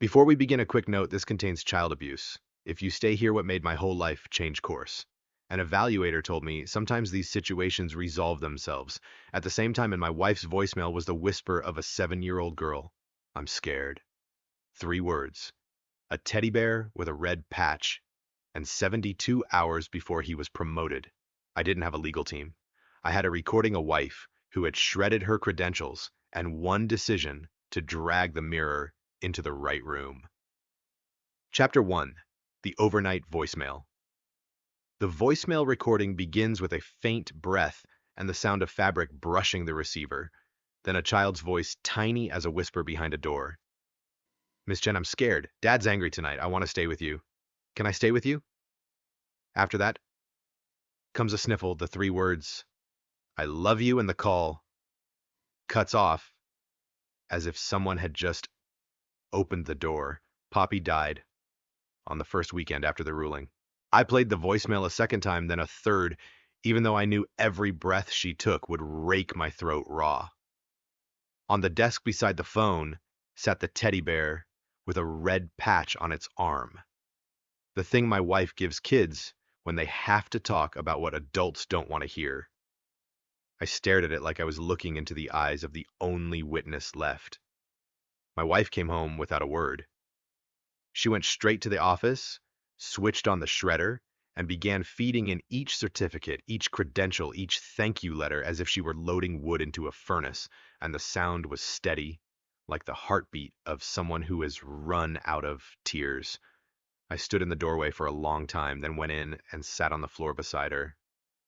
Before we begin, a quick note: this contains child abuse. If you stay here, what made my whole life change course. An evaluator told me sometimes these situations resolve themselves. At the same time, in my wife's voicemail was the whisper of a 7-year-old girl. I'm scared. 3 words. A teddy bear with a red patch. And 72 hours before he was promoted. I didn't have a legal team. I had a recording a wife who had shredded her credentials and one decision to drag the mirror into the right room. Chapter 1. The Overnight Voicemail. The voicemail recording begins with a faint breath and the sound of fabric brushing the receiver, then a child's voice tiny as a whisper behind a door. Miss Jen, I'm scared. Dad's angry tonight. I want to stay with you. Can I stay with you? After that comes a sniffle, the 3 words, I love you, and the call cuts off as if someone had just opened the door. Poppy died on the first weekend after the ruling. I played the voicemail a second time, then a third, even though I knew every breath she took would rake my throat raw. On the desk beside the phone sat the teddy bear with a red patch on its arm. The thing my wife gives kids when they have to talk about what adults don't want to hear. I stared at it like I was looking into the eyes of the only witness left. My wife came home without a word. She went straight to the office, switched on the shredder, and began feeding in each certificate, each credential, each thank you letter as if she were loading wood into a furnace, and the sound was steady, like the heartbeat of someone who has run out of tears. I stood in the doorway for a long time, then went in and sat on the floor beside her.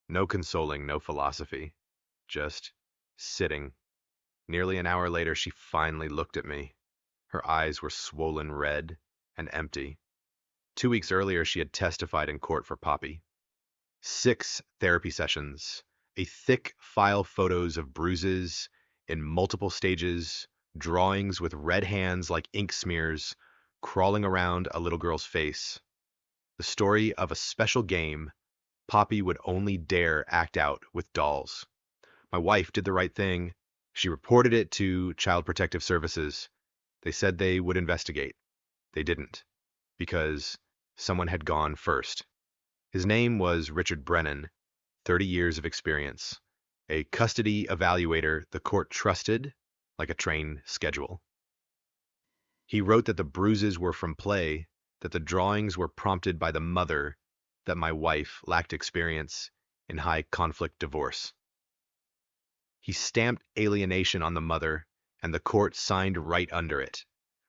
No consoling, no philosophy, just sitting. Nearly an hour later, she finally looked at me. Her eyes were swollen red and empty. 2 weeks earlier, she had testified in court for Poppy. 6 therapy sessions, a thick file, photos of bruises in multiple stages, drawings with red hands like ink smears, crawling around a little girl's face. The story of a special game Poppy would only dare act out with dolls. My wife did the right thing. She reported it to Child Protective Services. They said they would investigate. They didn't, because someone had gone first. His name was Richard Brennan, 30 years of experience, a custody evaluator the court trusted like a train schedule. He wrote that the bruises were from play, that the drawings were prompted by the mother, that my wife lacked experience in high conflict divorce. He stamped alienation on the mother, and the court signed right under it.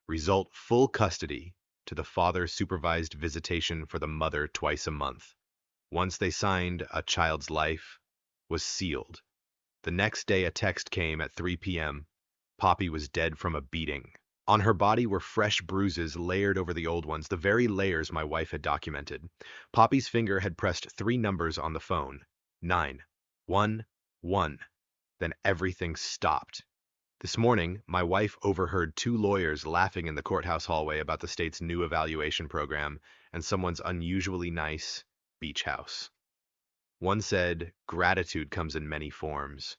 Result: full custody to the father, supervised visitation for the mother twice a month. Once they signed, a child's life was sealed. The next day, a text came at 3 p.m. Poppy was dead from a beating. On her body were fresh bruises layered over the old ones, the very layers my wife had documented. Poppy's finger had pressed 3 numbers on the phone. 911. Then everything stopped. This morning, my wife overheard 2 lawyers laughing in the courthouse hallway about the state's new evaluation program and someone's unusually nice beach house. One said, gratitude comes in many forms.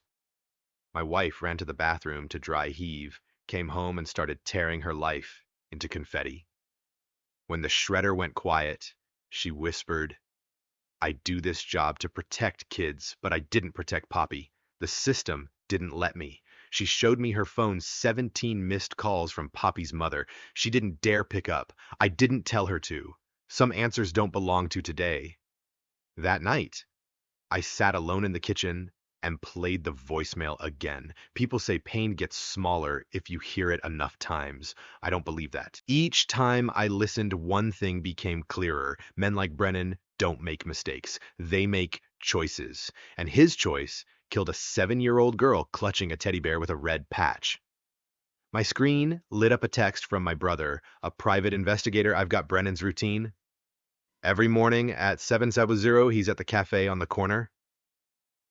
My wife ran to the bathroom to dry heave, came home and started tearing her life into confetti. When the shredder went quiet, she whispered, I do this job to protect kids, but I didn't protect Poppy. The system didn't let me. She showed me her phone's 17 missed calls from Poppy's mother. She didn't dare pick up. I didn't tell her to. Some answers don't belong to today. That night, I sat alone in the kitchen and played the voicemail again. People say pain gets smaller if you hear it enough times. I don't believe that. Each time I listened, one thing became clearer. Men like Brennan don't make mistakes. They make choices. And his choice killed a 7-year-old girl clutching a teddy bear with a red patch. My screen lit up a text from my brother, a private investigator. I've got Brennan's routine. Every morning at 770, he's at the cafe on the corner.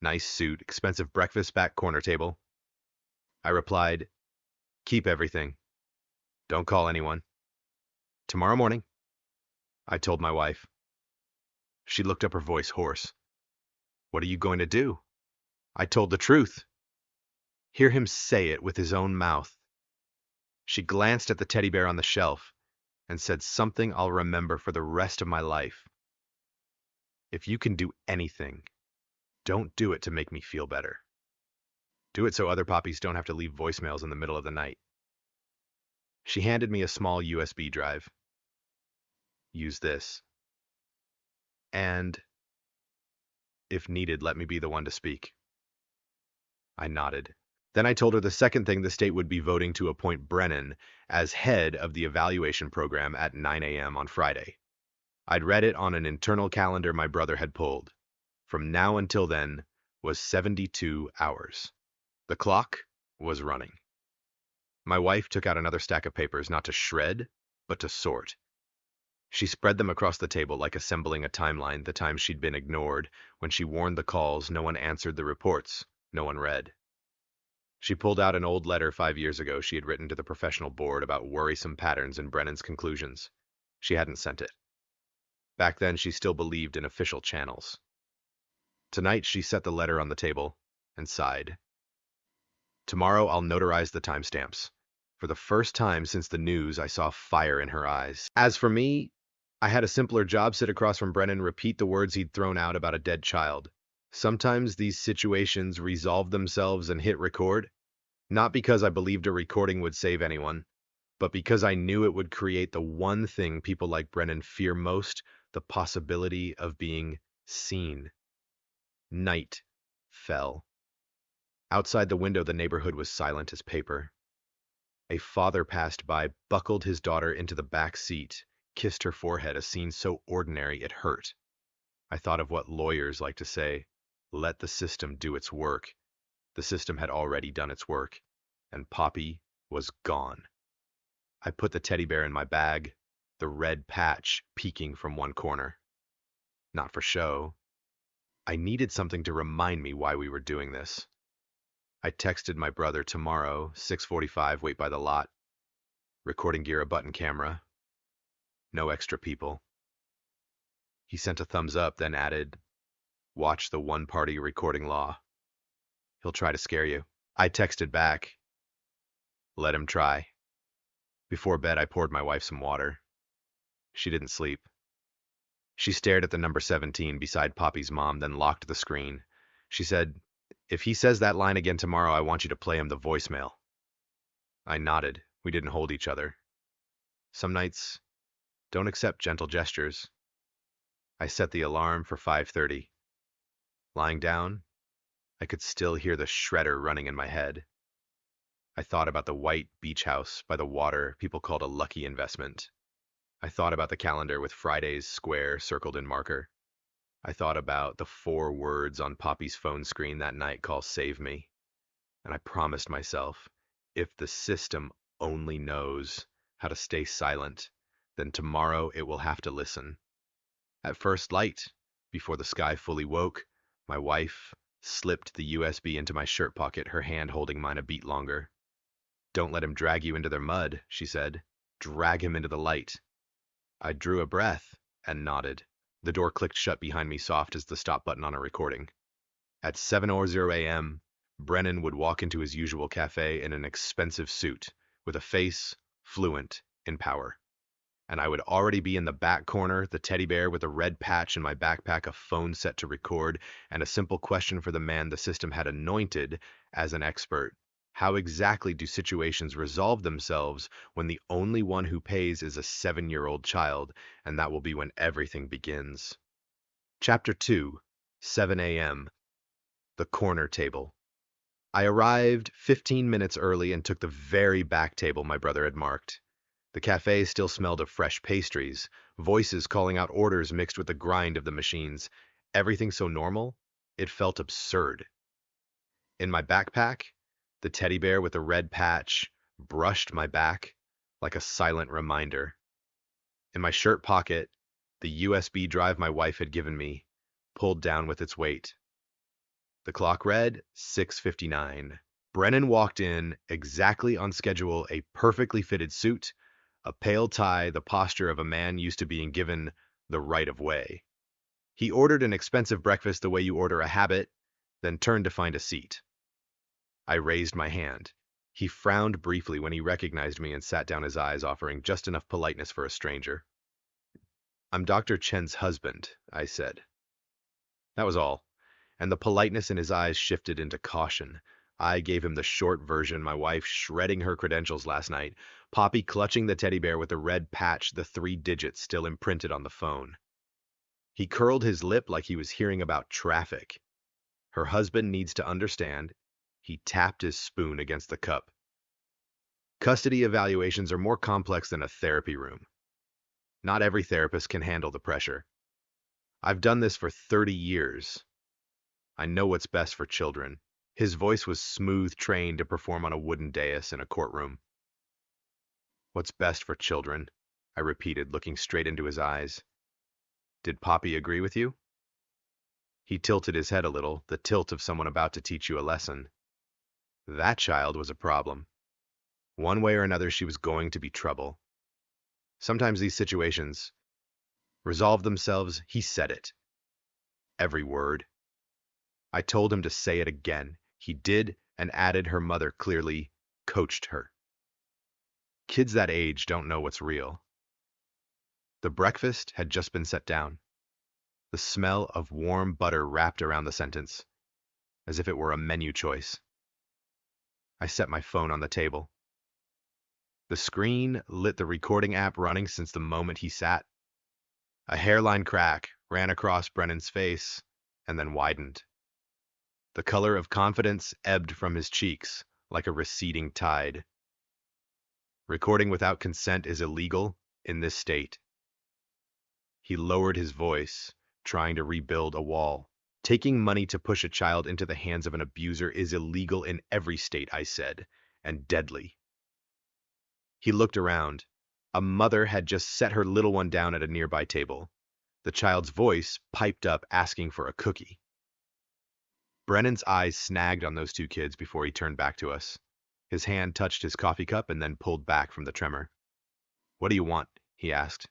Nice suit, expensive breakfast, back corner table. I replied, keep everything. Don't call anyone. Tomorrow morning, I told my wife. She looked up, her voice hoarse. What are you going to do? I told the truth. Hear him say it with his own mouth. She glanced at the teddy bear on the shelf, and said something I'll remember for the rest of my life. If you can do anything, don't do it to make me feel better. Do it so other poppies don't have to leave voicemails in the middle of the night. She handed me a small USB drive. Use this. And, if needed, let me be the one to speak. I nodded. Then I told her the second thing the state would be voting to appoint Brennan as head of the evaluation program at 9 a.m. on Friday. I'd read it on an internal calendar my brother had pulled. From now until then was 72 hours. The clock was running. My wife took out another stack of papers, not to shred, but to sort. She spread them across the table like assembling a timeline, the times she'd been ignored. When she warned the calls, no one answered the reports. No one read. She pulled out an old letter 5 years ago she had written to the professional board about worrisome patterns in Brennan's conclusions. She hadn't sent it. Back then, she still believed in official channels. Tonight, she set the letter on the table and sighed. Tomorrow, I'll notarize the timestamps. For the first time since the news, I saw fire in her eyes. As for me, I had a simpler job: sit across from Brennan, repeat the words he'd thrown out about a dead child. Sometimes these situations resolve themselves and hit record, not because I believed a recording would save anyone, but because I knew it would create the one thing people like Brennan fear most: the possibility of being seen. Night fell. Outside the window, the neighborhood was silent as paper. A father passed by, buckled his daughter into the back seat, kissed her forehead, a scene so ordinary it hurt. I thought of what lawyers like to say: let the system do its work. The system had already done its work, and Poppy was gone. I put the teddy bear in my bag, the red patch peeking from one corner. Not for show. I needed something to remind me why we were doing this. I texted my brother: tomorrow, 6:45, wait by the lot. Recording gear, a button camera. No extra people. He sent a thumbs up, then added, watch the one-party recording law. He'll try to scare you. I texted back, let him try. Before bed, I poured my wife some water. She didn't sleep. She stared at the number 17 beside Poppy's mom, then locked the screen. She said, if he says that line again tomorrow, I want you to play him the voicemail. I nodded. We didn't hold each other. Some nights don't accept gentle gestures. I set the alarm for 5:30. Lying down, I could still hear the shredder running in my head. I thought about the white beach house by the water people called a lucky investment. I thought about the calendar with Friday's square circled in marker. I thought about the 4 words on Poppy's phone screen that night: call save me. And I promised myself, if the system only knows how to stay silent, then tomorrow it will have to listen. At first light, before the sky fully woke, my wife slipped the USB into my shirt pocket, her hand holding mine a beat longer. Don't let him drag you into their mud, she said. Drag him into the light. I drew a breath and nodded. The door clicked shut behind me, soft as the stop button on a recording. At 7:00 a.m., Brennan would walk into his usual cafe in an expensive suit, with a face fluent in power. And I would already be in the back corner, the teddy bear with a red patch in my backpack, a phone set to record, and a simple question for the man the system had anointed as an expert. How exactly do situations resolve themselves when the only one who pays is a 7-year-old child, and that will be when everything begins? Chapter 2, 7 a.m. The corner table. I arrived 15 minutes early and took the very back table my brother had marked. The cafe still smelled of fresh pastries, voices calling out orders mixed with the grind of the machines. Everything so normal, it felt absurd. In my backpack, the teddy bear with the red patch brushed my back like a silent reminder. In my shirt pocket, the USB drive my wife had given me pulled down with its weight. The clock read 6:59. Brennan walked in, exactly on schedule, a perfectly fitted suit, a pale tie, the posture of a man used to being given the right of way. He ordered an expensive breakfast the way you order a habit, then turned to find a seat. I raised my hand. He frowned briefly when he recognized me and sat down, his eyes offering just enough politeness for a stranger. "I'm Dr. Chen's husband," I said. That was all, and the politeness in his eyes shifted into caution. I gave him the short version, my wife shredding her credentials last night, Poppy clutching the teddy bear with the red patch, the 3 digits still imprinted on the phone. He curled his lip like he was hearing about traffic. Her husband needs to understand. He tapped his spoon against the cup. Custody evaluations are more complex than a therapy room. Not every therapist can handle the pressure. I've done this for 30 years. I know what's best for children. His voice was smooth, trained to perform on a wooden dais in a courtroom. "What's best for children?" I repeated, looking straight into his eyes. "Did Poppy agree with you?" He tilted his head a little, the tilt of someone about to teach you a lesson. That child was a problem. One way or another, she was going to be trouble. Sometimes these situations resolve themselves. He said it. Every word. I told him to say it again. He did, and added, "Her mother clearly coached her." Kids that age don't know what's real. The breakfast had just been set down. The smell of warm butter wrapped around the sentence, as if it were a menu choice. I set my phone on the table. The screen lit the recording app running since the moment he sat. A hairline crack ran across Brennan's face and then widened. The color of confidence ebbed from his cheeks like a receding tide. Recording without consent is illegal in this state. He lowered his voice, trying to rebuild a wall. "Taking money to push a child into the hands of an abuser is illegal in every state," I said, "and deadly." He looked around. A mother had just set her little one down at a nearby table. The child's voice piped up, asking for a cookie. Brennan's eyes snagged on those 2 kids before he turned back to us. His hand touched his coffee cup and then pulled back from the tremor. "What do you want?" he asked.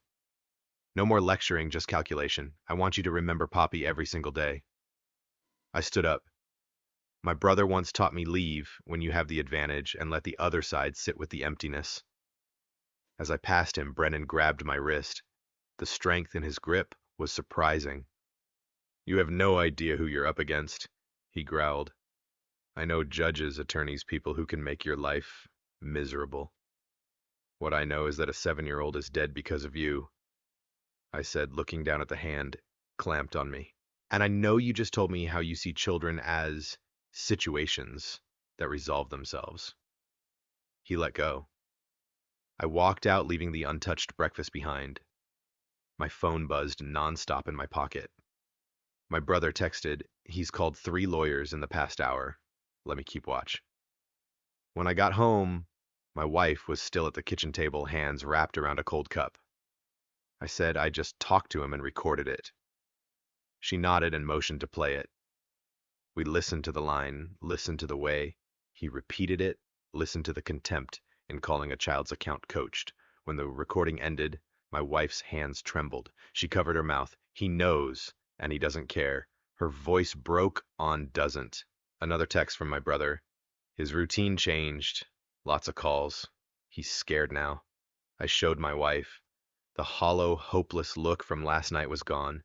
"No more lecturing, just calculation. I want you to remember Poppy every single day." I stood up. "My brother once taught me, leave when you have the advantage and let the other side sit with the emptiness." As I passed him, Brennan grabbed my wrist. The strength in his grip was surprising. "You have no idea who you're up against," he growled. "I know judges, attorneys, people who can make your life miserable. What I know is that a 7-year-old is dead because of you," I said, looking down at the hand clamped on me. "And I know you just told me how you see children as situations that resolve themselves." He let go. I walked out, leaving the untouched breakfast behind. My phone buzzed nonstop in my pocket. My brother texted, "He's called 3 lawyers in the past hour. Let me keep watch." When I got home, my wife was still at the kitchen table, hands wrapped around a cold cup. I said I just talked to him and recorded it. She nodded and motioned to play it. We listened to the line, listened to the way he repeated it, listened to the contempt in calling a child's account coached. When the recording ended, my wife's hands trembled. She covered her mouth. "He knows, and he doesn't care." Her voice broke on "doesn't." Another text from my brother. His routine changed. Lots of calls. He's scared now. I showed my wife. The hollow, hopeless look from last night was gone.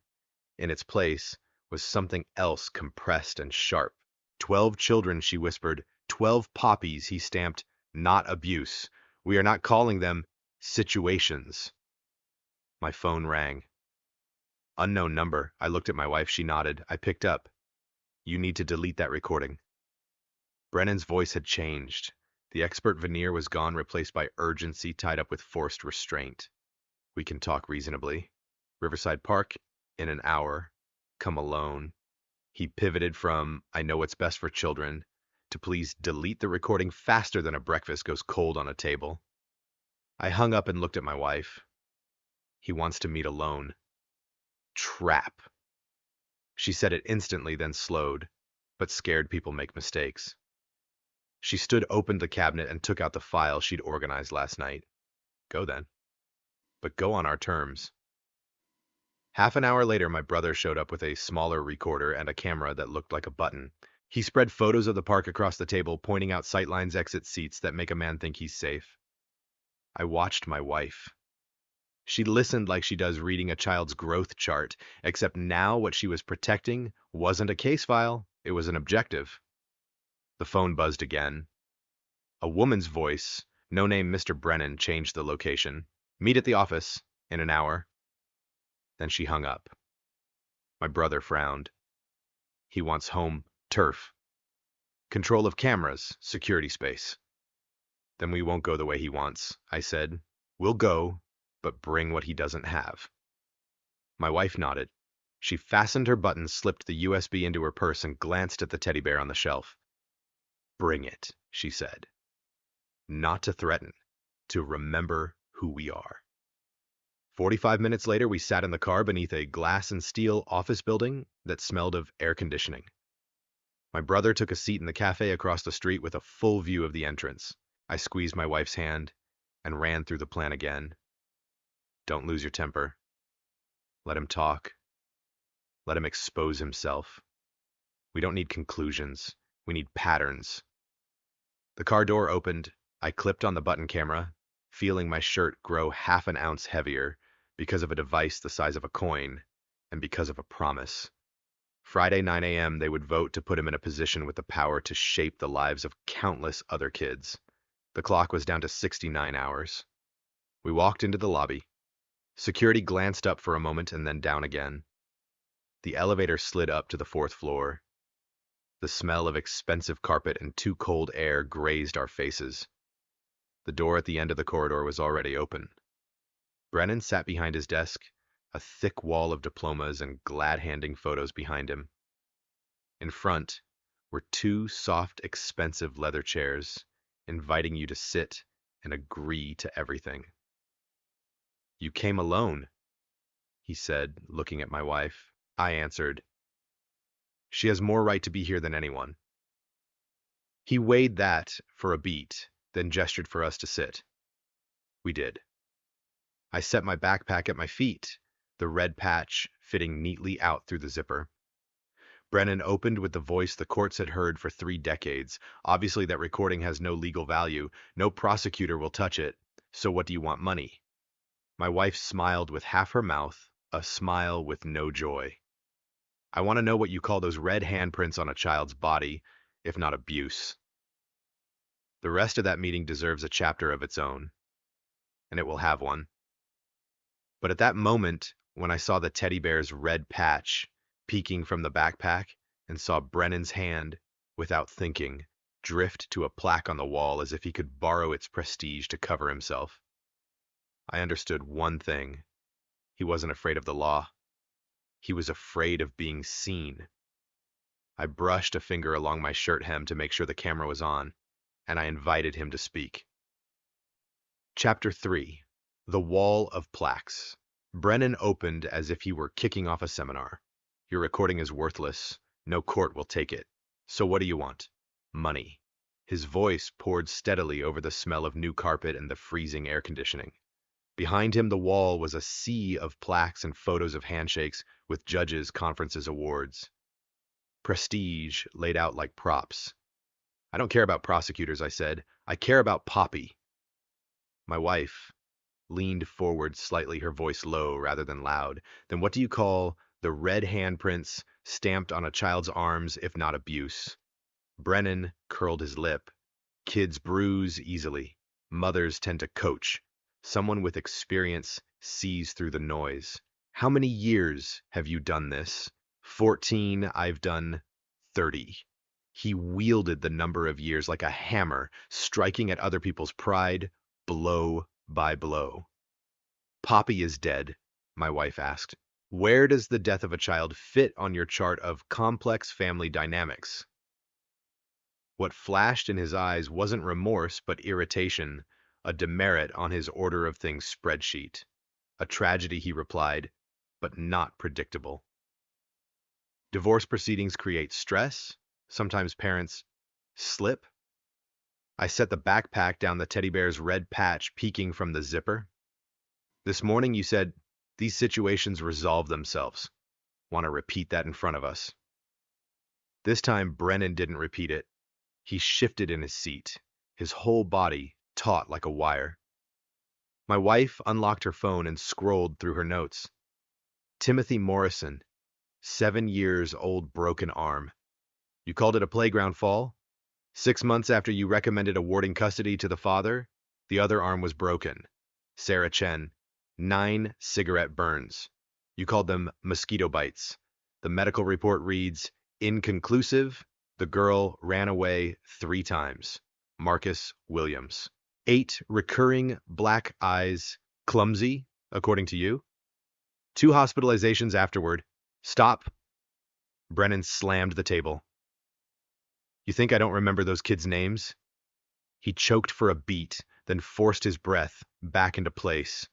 In its place was something else, compressed and sharp. 12 children, she whispered. 12 poppies, he stamped. Not abuse. We are not calling them situations. My phone rang. Unknown number. I looked at my wife. She nodded. I picked up. "You need to delete that recording." Brennan's voice had changed. The expert veneer was gone, replaced by urgency tied up with forced restraint. "We can talk reasonably. Riverside Park, in an hour. Come alone." He pivoted from, "I know what's best for children," to, "Please delete the recording faster than a breakfast goes cold on a table." I hung up and looked at my wife. "He wants to meet alone." Trap. She said it instantly, then slowed. "But scared people make mistakes." She opened the cabinet and took out the file she'd organized last night. "Go then. But go on our terms." Half an hour later, my brother showed up with a smaller recorder and a camera that looked like a button. He spread photos of the park across the table, pointing out sightlines, exit seats that make a man think he's safe. I watched my wife. She listened like she does reading a child's growth chart, except now what she was protecting wasn't a case file, it was an objective. The phone buzzed again. A woman's voice, no name Mr. Brennan, changed the location. Meet at the office in an hour. Then she hung up. My brother frowned. He wants home turf. Control of cameras, security space. Then we won't go the way he wants, I said. We'll go, but bring what he doesn't have. My wife nodded. She fastened her buttons, slipped the USB into her purse, and glanced at the teddy bear on the shelf. Bring it, she said. Not to threaten, to remember who we are. 45 minutes later, we sat in the car beneath a glass and steel office building that smelled of air conditioning. My brother took a seat in the cafe across the street with a full view of the entrance. I squeezed my wife's hand and ran through the plan again. Don't lose your temper. Let him talk. Let him expose himself. We don't need conclusions. We need patterns. The car door opened. I clipped on the button camera, feeling my shirt grow half an ounce heavier because of a device the size of a coin and because of a promise. Friday, 9 a.m., they would vote to put him in a position with the power to shape the lives of countless other kids. The clock was down to 69 hours. We walked into the lobby. Security glanced up for a moment and then down again. The elevator slid up to the 4th floor. The smell of expensive carpet and too cold air grazed our faces. The door at the end of the corridor was already open. Brennan sat behind his desk, a thick wall of diplomas and glad-handing photos behind him. In front were 2 soft, expensive leather chairs, inviting you to sit and agree to everything. You came alone, he said, looking at my wife. I answered, she has more right to be here than anyone. He weighed that for a beat, then gestured for us to sit. We did. I set my backpack at my feet, the red patch fitting neatly out through the zipper. Brennan opened with the voice the courts had heard for 3 decades. Obviously, that recording has no legal value. No prosecutor will touch it. So what do you want, money? My wife smiled with half her mouth, a smile with no joy. I want to know what you call those red handprints on a child's body, if not abuse. The rest of that meeting deserves a chapter of its own, and it will have one. But at that moment, when I saw the teddy bear's red patch peeking from the backpack and saw Brennan's hand, without thinking, drift to a plaque on the wall as if he could borrow its prestige to cover himself, I understood one thing. He wasn't afraid of the law. He was afraid of being seen. I brushed a finger along my shirt hem to make sure the camera was on, and I invited him to speak. Chapter 3. The Wall of Plaques. Brennan opened as if he were kicking off a seminar. Your recording is worthless. No court will take it. So what do you want? Money. His voice poured steadily over the smell of new carpet and the freezing air conditioning. Behind him, the wall was a sea of plaques and photos of handshakes with judges, conferences, awards. Prestige laid out like props. I don't care about prosecutors, I said. I care about Poppy. My wife leaned forward slightly, her voice low rather than loud. Then what do you call the red handprints stamped on a child's arms, if not abuse? Brennan curled his lip. Kids bruise easily. Mothers tend to coach. Someone with experience sees through the noise. How many years have you done this? 14, I've done 30. He wielded the number of years like a hammer, striking at other people's pride, blow by blow. Poppy is dead, my wife asked. Where does the death of a child fit on your chart of complex family dynamics? What flashed in his eyes wasn't remorse, but irritation, a demerit on his order of things spreadsheet. A tragedy, he replied, but not predictable. Divorce proceedings create stress. Sometimes parents slip. I set the backpack down the teddy bear's red patch peeking from the zipper. This morning you said, these situations resolve themselves. Want to repeat that in front of us? This time, Brennan didn't repeat it. He shifted in his seat, his whole body taut like a wire. My wife unlocked her phone and scrolled through her notes. Timothy Morrison, 7 years old, broken arm. You called it a playground fall? 6 months after you recommended awarding custody to the father, the other arm was broken. Sarah Chen, 9 cigarette burns. You called them mosquito bites. The medical report reads, inconclusive. The girl ran away 3 times. Marcus Williams. 8 recurring black eyes. Clumsy, according to you. 2 hospitalizations afterward. Stop. Brennan slammed the table. You think I don't remember those kids' names? He choked for a beat, then forced his breath back into place.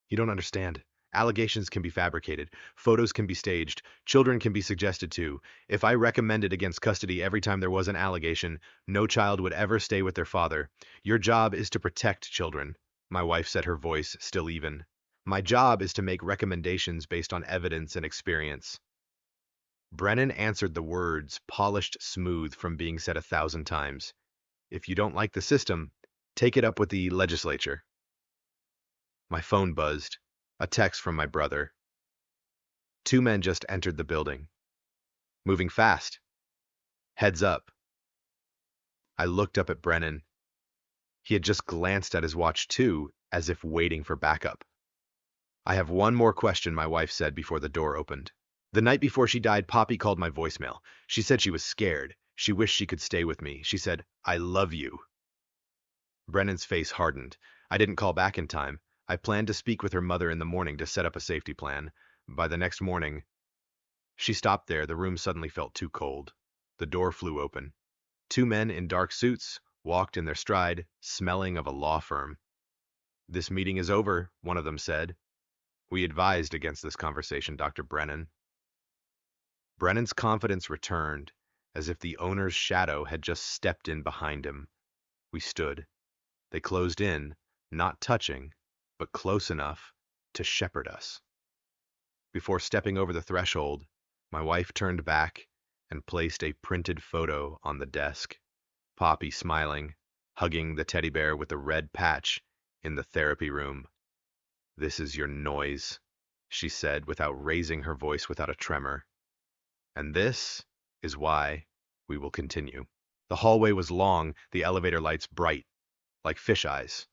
You don't understand. Allegations can be fabricated. Photos can be staged. Children can be suggested to. If I recommended against custody every time there was an allegation, no child would ever stay with their father. Your job is to protect children. My wife said, her voice still even. My job is to make recommendations based on evidence and experience. Brennan answered the words, polished smooth from being said 1,000 times. If you don't like the system, take it up with the legislature. My phone buzzed. A text from my brother. 2 men just entered the building. Moving fast. Heads up. I looked up at Brennan. He had just glanced at his watch too, as if waiting for backup. I have one more question, my wife said before the door opened. The night before she died, Poppy called my voicemail. She said she was scared. She wished she could stay with me. She said, I love you. Brennan's face hardened. I didn't call back in time. I planned to speak with her mother in the morning to set up a safety plan. By the next morning, she stopped there. The room suddenly felt too cold. The door flew open. 2 men in dark suits walked in their stride, smelling of a law firm. This meeting is over, one of them said. We advised against this conversation, Dr. Brennan. Brennan's confidence returned, as if the owner's shadow had just stepped in behind him. We stood. They closed in, not touching, but close enough to shepherd us. Before stepping over the threshold, my wife turned back and placed a printed photo on the desk. Poppy smiling, hugging the teddy bear with the red patch in the therapy room. This is your noise, she said without raising her voice, without a tremor. And this is why we will continue. The hallway was long, the elevator lights bright, like fish eyes.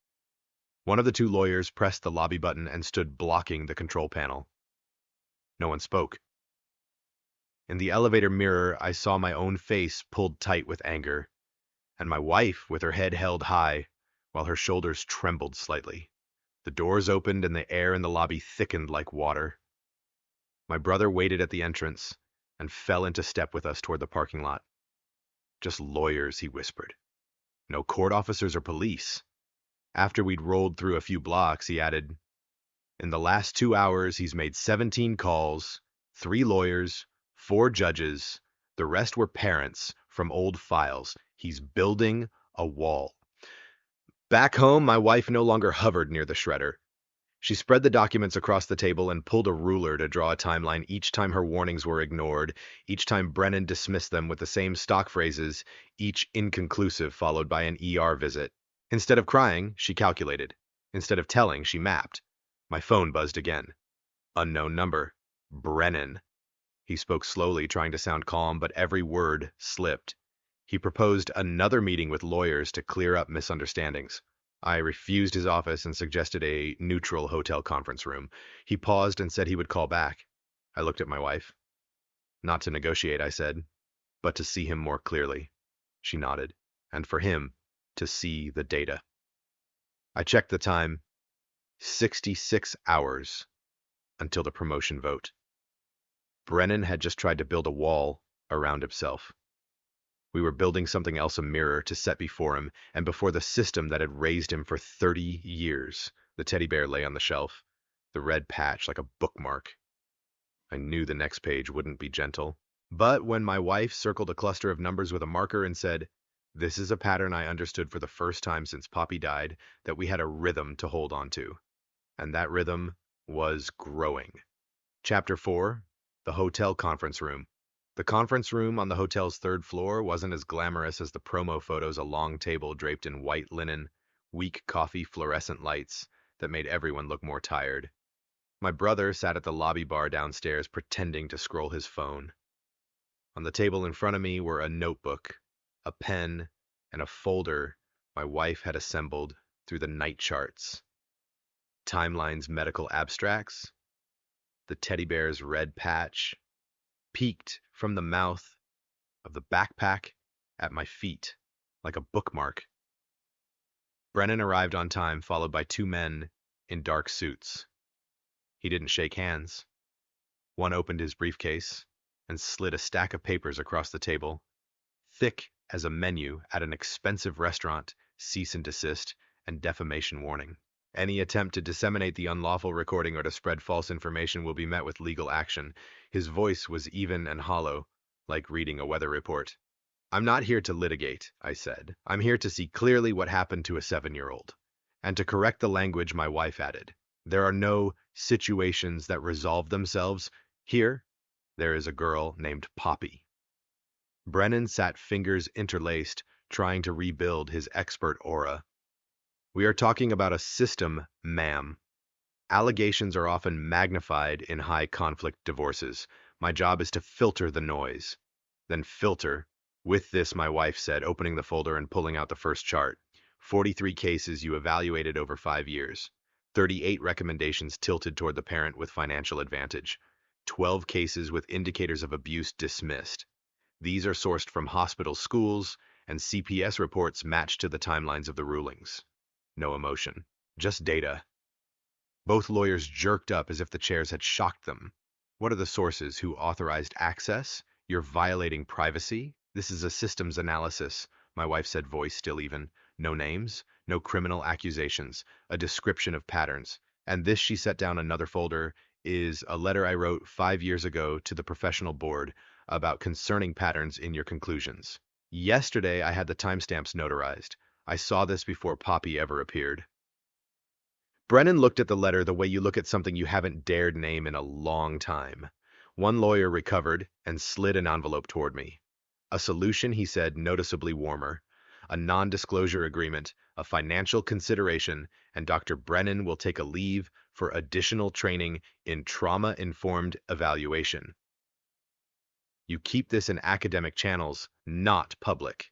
One of the 2 lawyers pressed the lobby button and stood blocking the control panel. No one spoke. In the elevator mirror, I saw my own face pulled tight with anger, and my wife with her head held high, while her shoulders trembled slightly. The doors opened and the air in the lobby thickened like water. My brother waited at the entrance and fell into step with us toward the parking lot. Just lawyers, he whispered. No court officers or police. After we'd rolled through a few blocks, he added, in the last 2 hours, he's made 17 calls, 3 lawyers, 4 judges. The rest were parents from old files. He's building a wall. Back home, my wife no longer hovered near the shredder. She spread the documents across the table and pulled a ruler to draw a timeline each time her warnings were ignored, each time Brennan dismissed them with the same stock phrases, each inconclusive followed by an ER visit. Instead of crying, she calculated. Instead of telling, she mapped. My phone buzzed again. Unknown number. Brennan. He spoke slowly, trying to sound calm, but every word slipped. He proposed another meeting with lawyers to clear up misunderstandings. I refused his office and suggested a neutral hotel conference room. He paused and said he would call back. I looked at my wife. Not to negotiate, I said, but to see him more clearly. She nodded. And for him, to see the data. I checked the time. 66 hours until the promotion vote. Brennan had just tried to build a wall around himself. We were building something else, a mirror to set before him, and before the system that had raised him for 30 years. The teddy bear lay on the shelf, the red patch like a bookmark. I knew the next page wouldn't be gentle. But when my wife circled a cluster of numbers with a marker and said, this is a pattern, I understood for the first time since Poppy died that we had a rhythm to hold on to. And that rhythm was growing. Chapter 4, the hotel conference room. The conference room on the hotel's third floor wasn't as glamorous as the promo photos, a long table draped in white linen, weak coffee fluorescent lights that made everyone look more tired. My brother sat at the lobby bar downstairs pretending to scroll his phone. On the table in front of me were a notebook, a pen, and a folder my wife had assembled through the night charts, Timeline's medical abstracts, the teddy bear's red patch, peeked from the mouth of the backpack at my feet like a bookmark. Brennan arrived on time, followed by two men in dark suits. He didn't shake hands. One opened his briefcase and slid a stack of papers across the table, thick as a menu at an expensive restaurant, cease and desist, and defamation warning. Any attempt to disseminate the unlawful recording or to spread false information will be met with legal action. His voice was even and hollow, like reading a weather report. I'm not here to litigate, I said. I'm here to see clearly what happened to a 7-year-old. And to correct the language, my wife added. There are no situations that resolve themselves. Here, there is a girl named Poppy. Brennan sat fingers interlaced, trying to rebuild his expert aura. We are talking about a system, ma'am. Allegations are often magnified in high-conflict divorces. My job is to filter the noise. Then filter. With this, my wife said, opening the folder and pulling out the first chart. 43 cases you evaluated over 5 years. 38 recommendations tilted toward the parent with financial advantage. 12 cases with indicators of abuse dismissed. These are sourced from hospital, schools, and CPS reports matched to the timelines of the rulings. No emotion, just data. Both lawyers jerked up as if the chairs had shocked them. What are the sources? Who authorized access? You're violating privacy? This is a systems analysis, my wife said, voice still even. No names, no criminal accusations, a description of patterns. And this, she set down another folder, is a letter I wrote 5 years ago to the professional board about concerning patterns in your conclusions. Yesterday, I had the timestamps notarized. I saw this before Poppy ever appeared. Brennan looked at the letter the way you look at something you haven't dared name in a long time. One lawyer recovered and slid an envelope toward me. A solution, he said, noticeably warmer. A non-disclosure agreement, a financial consideration, and Dr. Brennan will take a leave for additional training in trauma-informed evaluation. You keep this in academic channels, not public.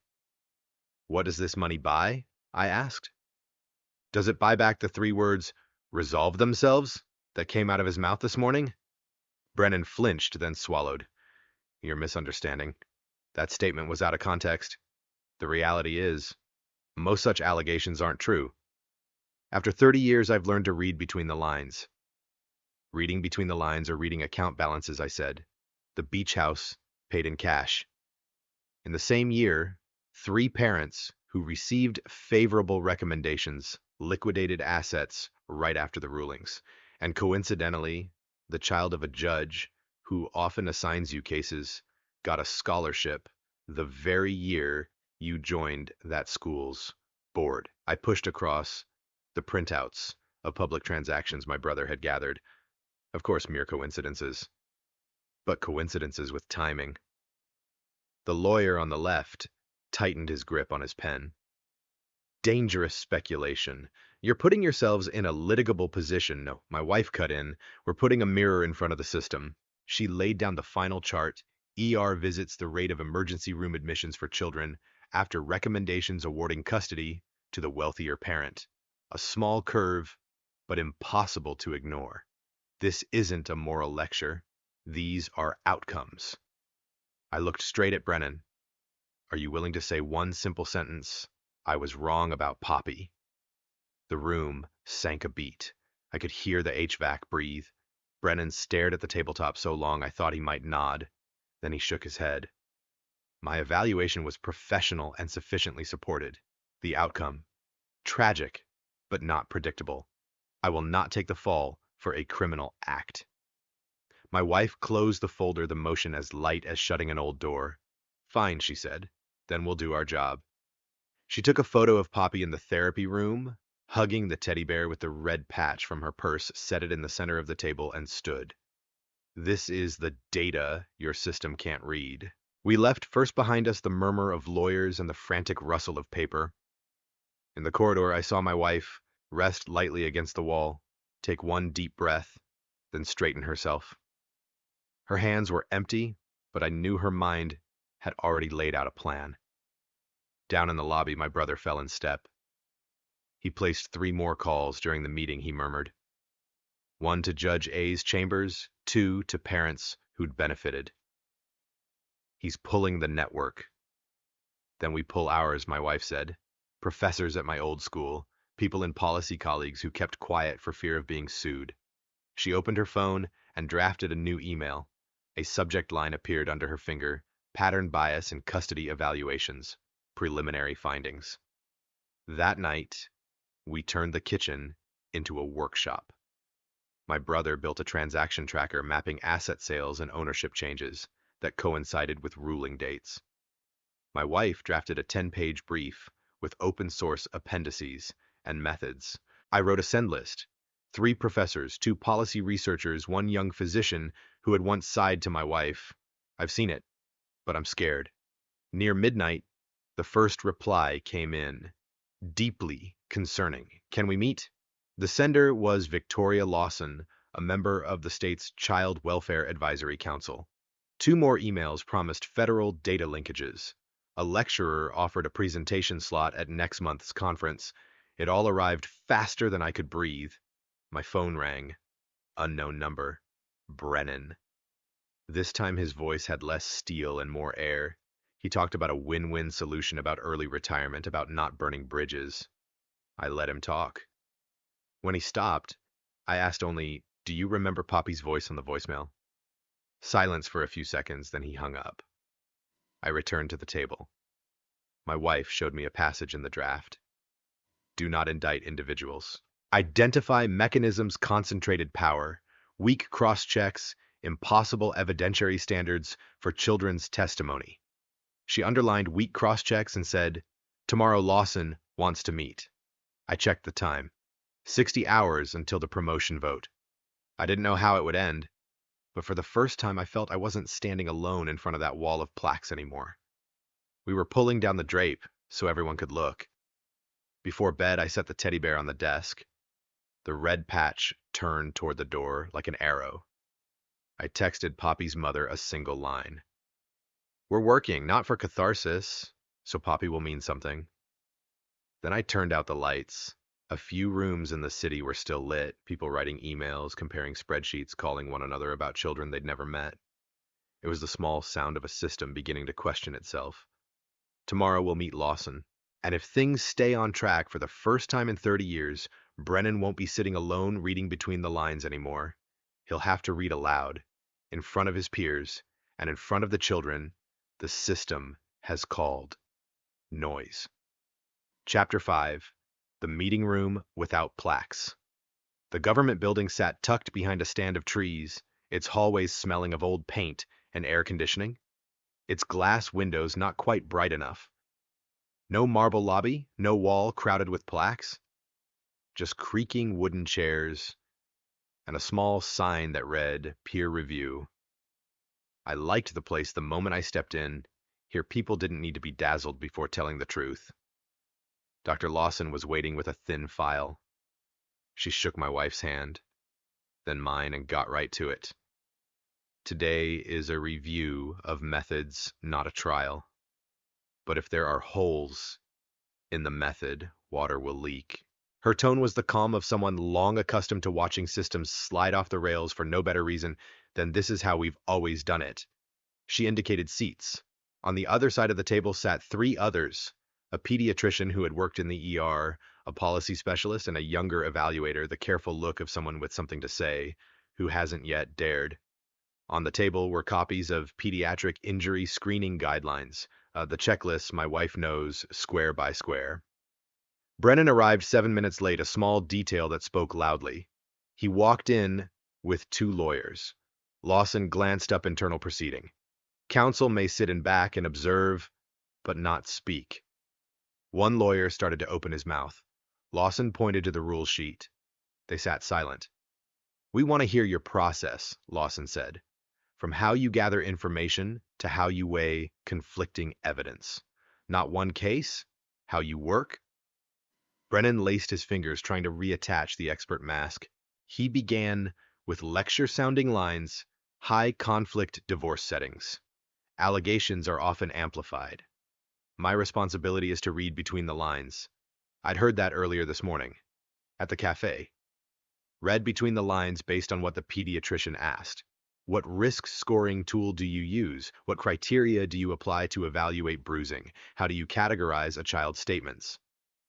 What does this money buy? I asked. Does it buy back the 3 words, resolve themselves, that came out of his mouth this morning? Brennan flinched, then swallowed. You're misunderstanding. That statement was out of context. The reality is, most such allegations aren't true. After 30 years, I've learned to read between the lines. Reading between the lines or reading account balances, I said. The beach house paid in cash. In the same year, 3 parents who received favorable recommendations liquidated assets right after the rulings. And coincidentally, the child of a judge who often assigns you cases got a scholarship the very year you joined that school's board. I pushed across the printouts of public transactions my brother had gathered. Of course, mere coincidences, but coincidences with timing. The lawyer on the left tightened his grip on his pen. Dangerous speculation. You're putting yourselves in a litigable position. No, my wife cut in. We're putting a mirror in front of the system. She laid down the final chart. ER visits, the rate of emergency room admissions for children after recommendations awarding custody to the wealthier parent. A small curve, but impossible to ignore. This isn't a moral lecture. These are outcomes. I looked straight at Brennan. Are you willing to say one simple sentence? I was wrong about Poppy. The room sank a beat. I could hear the HVAC breathe. Brennan stared at the tabletop so long I thought he might nod. Then he shook his head. My evaluation was professional and sufficiently supported. The outcome, tragic, but not predictable. I will not take the fall for a criminal act. My wife closed the folder, the motion as light as shutting an old door. Fine, she said. Then we'll do our job. She took a photo of Poppy in the therapy room, hugging the teddy bear with the red patch from her purse, set it in the center of the table, and stood. This is the data your system can't read. We left first behind us the murmur of lawyers and the frantic rustle of paper. In the corridor, I saw my wife rest lightly against the wall, take one deep breath, then straighten herself. Her hands were empty, but I knew her mind had already laid out a plan. Down in the lobby, my brother fell in step. He placed 3 more calls during the meeting, he murmured. 1 to Judge A's chambers, 2 to parents who'd benefited. He's pulling the network. Then we pull ours, my wife said. Professors at my old school, people in policy colleagues who kept quiet for fear of being sued. She opened her phone and drafted a new email. A subject line appeared under her finger: pattern bias in custody evaluations, preliminary findings. That night, we turned the kitchen into a workshop. My brother built a transaction tracker mapping asset sales and ownership changes that coincided with ruling dates. My wife drafted a 10-page brief with open-source appendices and methods. I wrote a send list: 3 professors, 2 policy researchers, 1 young physician who had once sighed to my wife, "I've seen it, but I'm scared." Near midnight, the first reply came in. Deeply concerning. Can we meet? The sender was Victoria Lawson, a member of the state's Child Welfare Advisory Council. 2 more emails promised federal data linkages. A lecturer offered a presentation slot at next month's conference. It all arrived faster than I could breathe. My phone rang. Unknown number. Brennan. This time his voice had less steel and more air. He talked about a win-win solution, about early retirement, about not burning bridges. I let him talk. When he stopped, I asked only, "Do you remember Poppy's voice on the voicemail?" Silence for a few seconds, then he hung up. I returned to the table. My wife showed me a passage in the draft. Do not indict individuals. Identify mechanisms, concentrated power, weak cross-checks, impossible evidentiary standards for children's testimony. She underlined weak cross-checks and said, "Tomorrow Lawson wants to meet." I checked the time. 60 hours until the promotion vote. I didn't know how it would end, but for the first time I felt I wasn't standing alone in front of that wall of plaques anymore. We were pulling down the drape so everyone could look. Before bed, I set the teddy bear on the desk. The red patch turned toward the door like an arrow. I texted Poppy's mother a single line. "We're working, not for catharsis, so Poppy will mean something." Then I turned out the lights. A few rooms in the city were still lit, people writing emails, comparing spreadsheets, calling one another about children they'd never met. It was the small sound of a system beginning to question itself. Tomorrow we'll meet Lawson. And if things stay on track for the first time in 30 years, Brennan won't be sitting alone reading between the lines anymore. He'll have to read aloud, in front of his peers, and in front of the children the system has called noise. Chapter 5. The Meeting Room Without Plaques. The government building sat tucked behind a stand of trees, its hallways smelling of old paint and air conditioning, its glass windows not quite bright enough. No marble lobby, no wall crowded with plaques, just creaking wooden chairs and a small sign that read, "Peer Review." I liked the place the moment I stepped in. Here people didn't need to be dazzled before telling the truth. Dr. Lawson was waiting with a thin file. She shook my wife's hand, then mine, and got right to it. Today is a review of methods, not a trial. But if there are holes in the method, water will leak. Her tone was the calm of someone long accustomed to watching systems slide off the rails for no better reason than "this is how we've always done it." She indicated seats. On the other side of the table sat 3 others: a pediatrician who had worked in the ER, a policy specialist, and a younger evaluator, the careful look of someone with something to say, who hasn't yet dared. On the table were copies of pediatric injury screening guidelines, the checklists my wife knows square by square. Brennan arrived 7 minutes late, a small detail that spoke loudly. He walked in with 2 lawyers. Lawson glanced up internal proceeding. Counsel may sit in back and observe, but not speak. One lawyer started to open his mouth. Lawson pointed to the rule sheet. They sat silent. We want to hear your process, Lawson said, from how you gather information to how you weigh conflicting evidence. Not one case, how you work. Brennan laced his fingers trying to reattach the expert mask. He began with lecture-sounding lines, high conflict divorce settings. Allegations are often amplified. My responsibility is to read between the lines. I'd heard that earlier this morning, at the cafe. Read between the lines based on what the pediatrician asked. What risk scoring tool do you use? What criteria do you apply to evaluate bruising? How do you categorize a child's statements?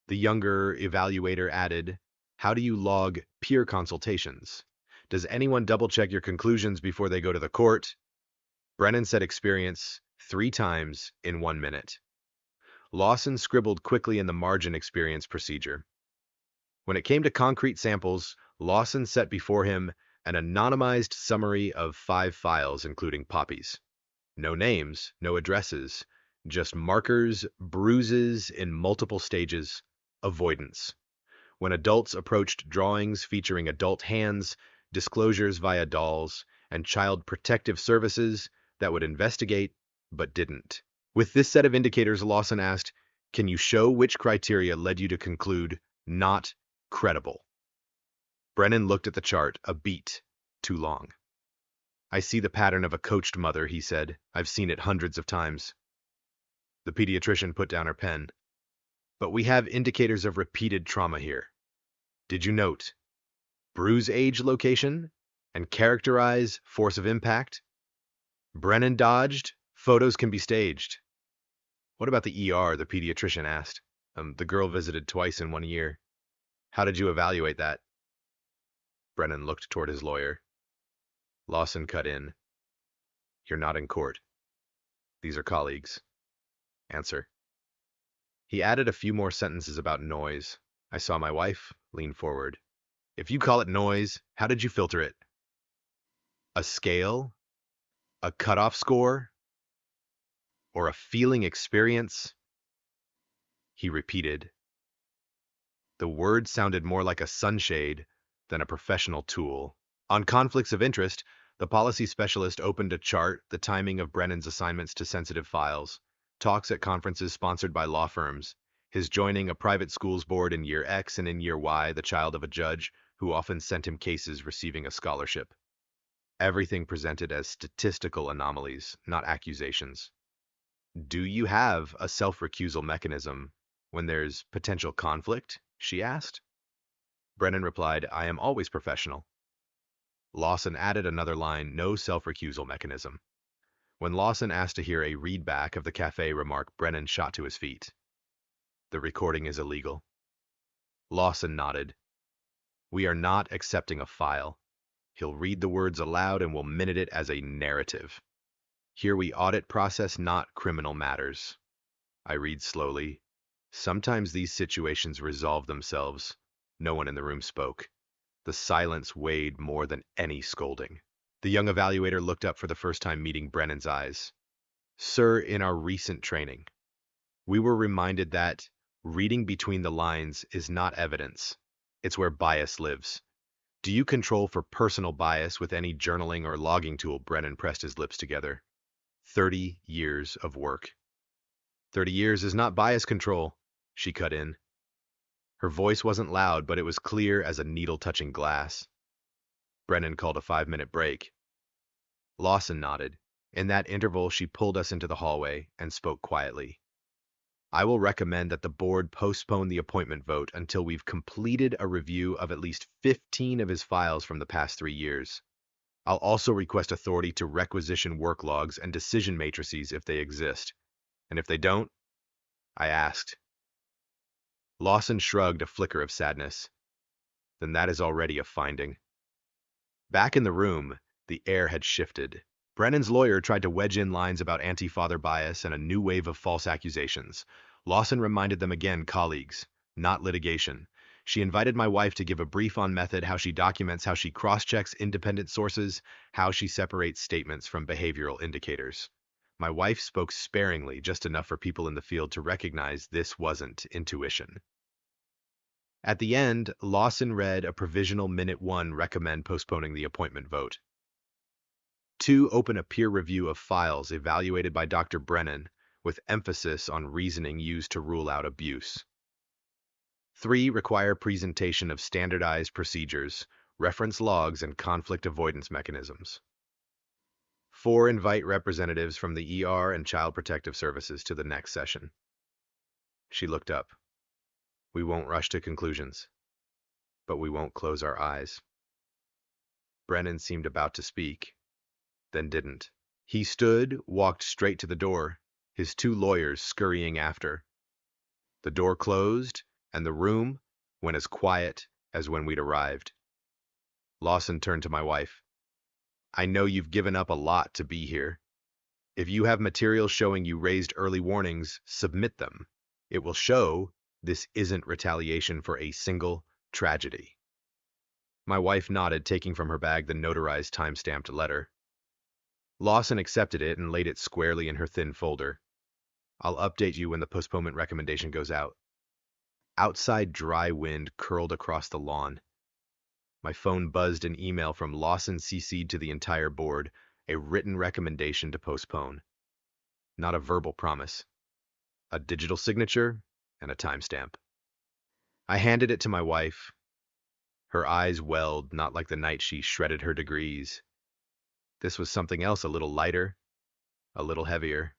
The younger evaluator added, how do you log peer consultations? Does anyone double-check your conclusions before they go to the court? Brennan said experience 3 times in 1 minute. Lawson scribbled quickly in the margin experience procedure. When it came to concrete samples, Lawson set before him an anonymized summary of 5 files, including Poppy's. No names, no addresses, just markers, bruises in multiple stages, avoidance. When adults approached drawings featuring adult hands, disclosures via dolls, and child protective services that would investigate, but didn't. With this set of indicators, Lawson asked, can you show which criteria led you to conclude not credible? Brennan looked at the chart, a beat too long. I see the pattern of a coached mother, he said. I've seen it hundreds of times. The pediatrician put down her pen. But we have indicators of repeated trauma here. Did you note bruise age location and characterize force of impact? Brennan dodged. Photos can be staged. What about the ER? The pediatrician asked. The girl visited twice in 1 year. How did you evaluate that? Brennan looked toward his lawyer. Lawson cut in. You're not in court. These are colleagues. Answer. He added a few more sentences about noise. I saw my wife lean forward. If you call it noise, how did you filter it? A scale? A cutoff score? Or a feeling experience? He repeated. The word sounded more like a sunshade than a professional tool. On conflicts of interest, the policy specialist opened a chart, the timing of Brennan's assignments to sensitive files, talks at conferences sponsored by law firms, his joining a private schools board in year X and in year Y, the child of a judge who often sent him cases receiving a scholarship. Everything presented as statistical anomalies, not accusations. Do you have a self-recusal mechanism when there's potential conflict? She asked. Brennan replied, I am always professional. Lawson added another line, no self-recusal mechanism. When Lawson asked to hear a readback of the cafe remark, Brennan shot to his feet. The recording is illegal. Lawson nodded. We are not accepting a file. He'll read the words aloud and will minute it as a narrative. Here we audit process, not criminal matters. I read slowly. Sometimes these situations resolve themselves. No one in the room spoke. The silence weighed more than any scolding. The young evaluator looked up for the first time, meeting Brennan's eyes. Sir, in our recent training, we were reminded that reading between the lines is not evidence. It's where bias lives. Do you control for personal bias with any journaling or logging tool? Brennan pressed his lips together. 30 years of work. 30 years is not bias control, she cut in. Her voice wasn't loud, but it was clear as a needle touching glass. Brennan called a 5-minute break. Lawson nodded. In that interval, she pulled us into the hallway and spoke quietly. I will recommend that the board postpone the appointment vote until we've completed a review of at least 15 of his files from the past 3 years. I'll also request authority to requisition work logs and decision matrices if they exist. And if they don't? I asked. Lawson shrugged, a flicker of sadness. Then that is already a finding. Back in the room, the air had shifted. Brennan's lawyer tried to wedge in lines about anti-father bias and a new wave of false accusations. Lawson reminded them again, colleagues, not litigation. She invited my wife to give a brief on method, how she documents, how she cross-checks independent sources, how she separates statements from behavioral indicators. My wife spoke sparingly, just enough for people in the field to recognize this wasn't intuition. At the end, Lawson read a provisional minute 1 recommend postponing the appointment vote. 2. Open a peer review of files evaluated by Dr. Brennan, with emphasis on reasoning used to rule out abuse. 3. Require presentation of standardized procedures, reference logs, and conflict avoidance mechanisms. 4. Invite representatives from the ER and Child Protective Services to the next session. She looked up. We won't rush to conclusions, but we won't close our eyes. Brennan seemed about to speak, then didn't. He stood, walked straight to the door, his 2 lawyers scurrying after. The door closed, and the room went as quiet as when we'd arrived. Lawson turned to my wife. I know you've given up a lot to be here. If you have material showing you raised early warnings, submit them. It will show this isn't retaliation for a single tragedy. My wife nodded, taking from her bag the notarized time-stamped letter. Lawson accepted it and laid it squarely in her thin folder. I'll update you when the postponement recommendation goes out. Outside, dry wind curled across the lawn. My phone buzzed an email from Lawson CC'd to the entire board, a written recommendation to postpone. Not a verbal promise. A digital signature and a timestamp. I handed it to my wife. Her eyes welled, not like the night she shredded her degrees. This was something else, a little lighter, a little heavier.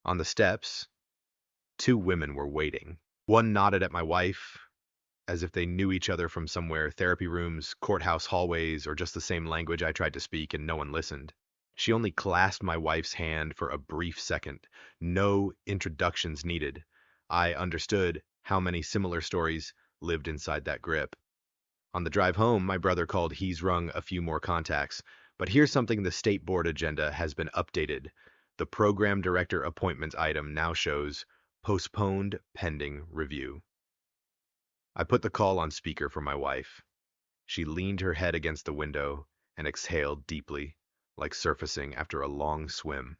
On the steps, 2 women were waiting. One nodded at my wife, as if they knew each other from somewhere, therapy rooms, courthouse hallways, or just the same language I tried to speak and no one listened. She only clasped my wife's hand for a brief second. No introductions needed. I understood how many similar stories lived inside that grip. On the drive home, my brother called He's rung a few more contacts. But here's something: the state board agenda has been updated. The program director appointments item now shows postponed pending review. I put the call on speaker for my wife. She leaned her head against the window and exhaled deeply, like surfacing after a long swim.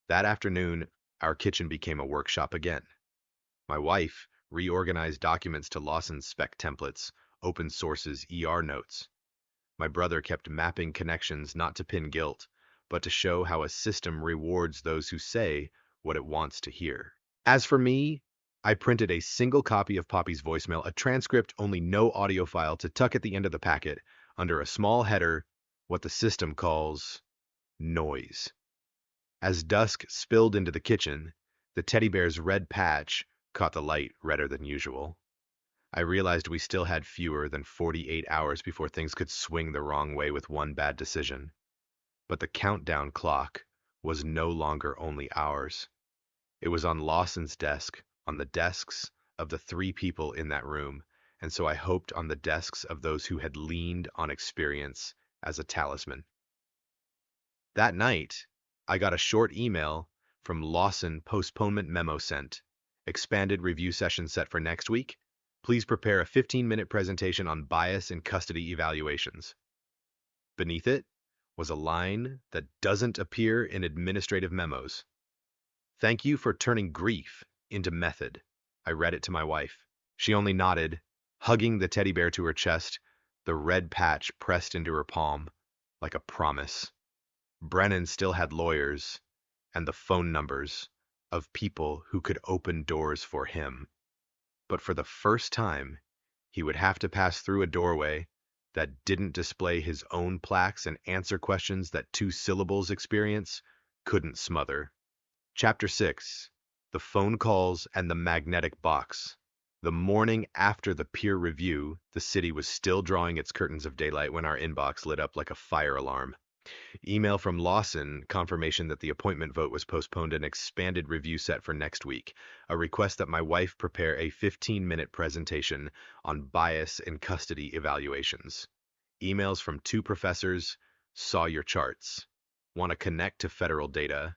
That afternoon, our kitchen became a workshop again. My wife reorganized documents to Lawson's spec templates, open sources, ER notes. My brother kept mapping connections, not to pin guilt, but to show how a system rewards those who say what it wants to hear. As for me, I printed a single copy of Poppy's voicemail, a transcript, only no audio file, to tuck at the end of the packet, under a small header, what the system calls noise. As dusk spilled into the kitchen, the teddy bear's red patch caught the light redder than usual. I realized we still had fewer than 48 hours before things could swing the wrong way with one bad decision. But the countdown clock was no longer only ours. It was on Lawson's desk, on the desks of the 3 people in that room, and so I hoped on the desks of those who had leaned on experience as a talisman. That night, I got a short email from Lawson: postponement memo sent. Expanded review session set for next week. Please prepare a 15-minute presentation on bias in custody evaluations. Beneath it was a line that doesn't appear in administrative memos. Thank you for turning grief into method. I read it to my wife. She only nodded, hugging the teddy bear to her chest, the red patch pressed into her palm, like a promise. Brennan still had lawyers and the phone numbers of people who could open doors for him. But for the first time, he would have to pass through a doorway that didn't display his own plaques and answer questions that 2 syllables experience couldn't smother. Chapter 6: The Phone Calls and the Magnetic Box. The morning after the peer review, the city was still drawing its curtains of daylight when our inbox lit up like a fire alarm. Email from Lawson, confirmation that the appointment vote was postponed, an expanded review set for next week, a request that my wife prepare a 15-minute presentation on bias in custody evaluations. Emails from 2 professors: saw your charts, want to connect to federal data,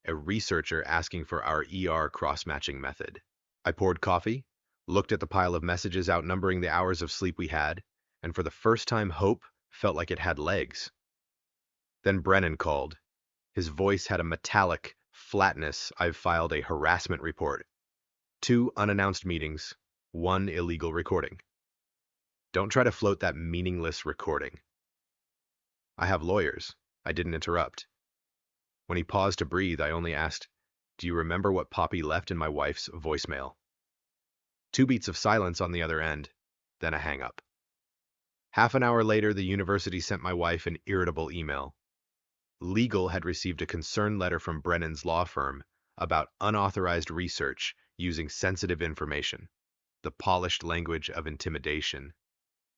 a researcher asking for our ER cross-matching method. I poured coffee, looked at the pile of messages outnumbering the hours of sleep we had, and for the first time hope felt like it had legs. Then Brennan called. His voice had a metallic flatness. I've filed a harassment report. 2 unannounced meetings. One illegal recording. Don't try to float that meaningless recording. I have lawyers. I didn't interrupt. When he paused to breathe, I only asked, "Do you remember what Poppy left in my wife's voicemail?" 2 beats of silence on the other end, then a hang-up. Half an hour later, the university sent my wife an irritable email. Legal had received a concern letter from Brennan's law firm about unauthorized research using sensitive information. The polished language of intimidation.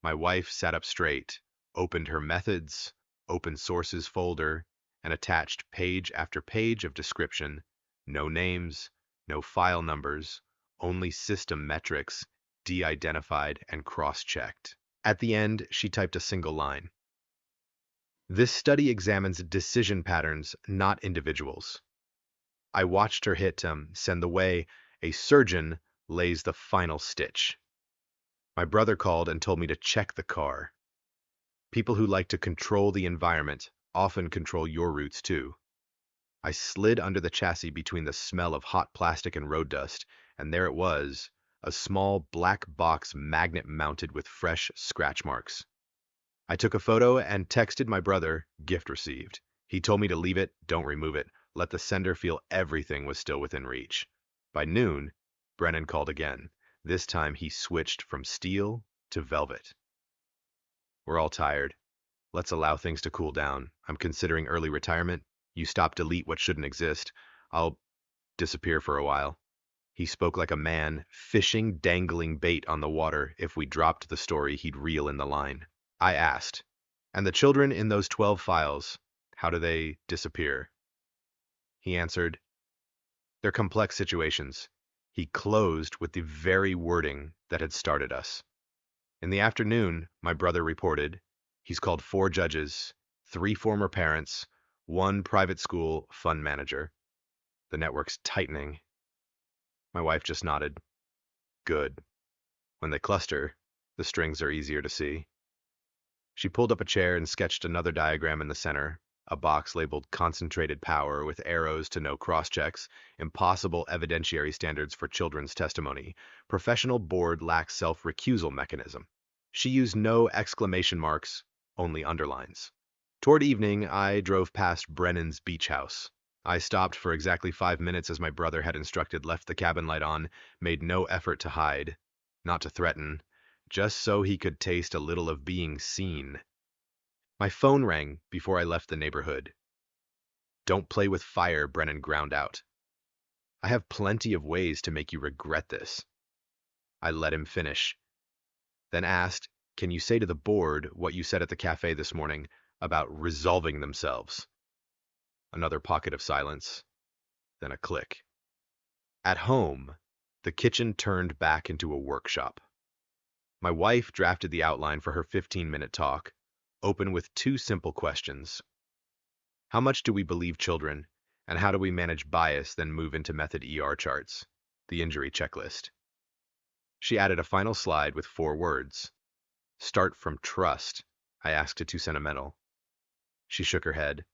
My wife sat up straight, opened her methods, open sources folder, and attached page after page of description. No names, no file numbers, only system metrics, de-identified and cross-checked. At the end, she typed a single line. This study examines decision patterns, not individuals. I watched her hit send the way a surgeon lays the final stitch. My brother called and told me to check the car. People who like to control the environment often control your routes too. I slid under the chassis between the smell of hot plastic and road dust, and there it was, a small black box magnet mounted with fresh scratch marks. I took a photo and texted my brother, gift received. He told me to leave it, don't remove it, let the sender feel everything was still within reach. By noon, Brennan called again. This time he switched from steel to velvet. We're all tired. Let's allow things to cool down. I'm considering early retirement. You stop delete what shouldn't exist. I'll disappear for a while. He spoke like a man, fishing dangling bait on the water. If we dropped the story, he'd reel in the line. I asked, "And the children in those 12 files, how do they disappear?" He answered, "They're complex situations." He closed with the very wording that had started us. In the afternoon, my brother reported, he's called 4 judges, 3 former parents, 1 private school fund manager. The network's tightening. My wife just nodded. Good. When they cluster, the strings are easier to see. She pulled up a chair and sketched another diagram in the center, a box labeled concentrated power with arrows to no cross-checks, impossible evidentiary standards for children's testimony, professional board lacks self-recusal mechanism. She used no exclamation marks, only underlines. Toward evening, I drove past Brennan's beach house. I stopped for exactly 5 minutes as my brother had instructed, left the cabin light on, made no effort to hide, not to threaten, just so he could taste a little of being seen. My phone rang before I left the neighborhood. "Don't play with fire," Brennan ground out. "I have plenty of ways to make you regret this." I let him finish, then asked, "Can you say to the board what you said at the cafe this morning about resolving themselves?" Another pocket of silence, then a click. At home, the kitchen turned back into a workshop. My wife drafted the outline for her 15-minute talk, open with 2 simple questions. How much do we believe children, and how do we manage bias, then move into method ER charts, the injury checklist? She added a final slide with 4 words. Start from trust. I asked it too sentimental. She shook her head.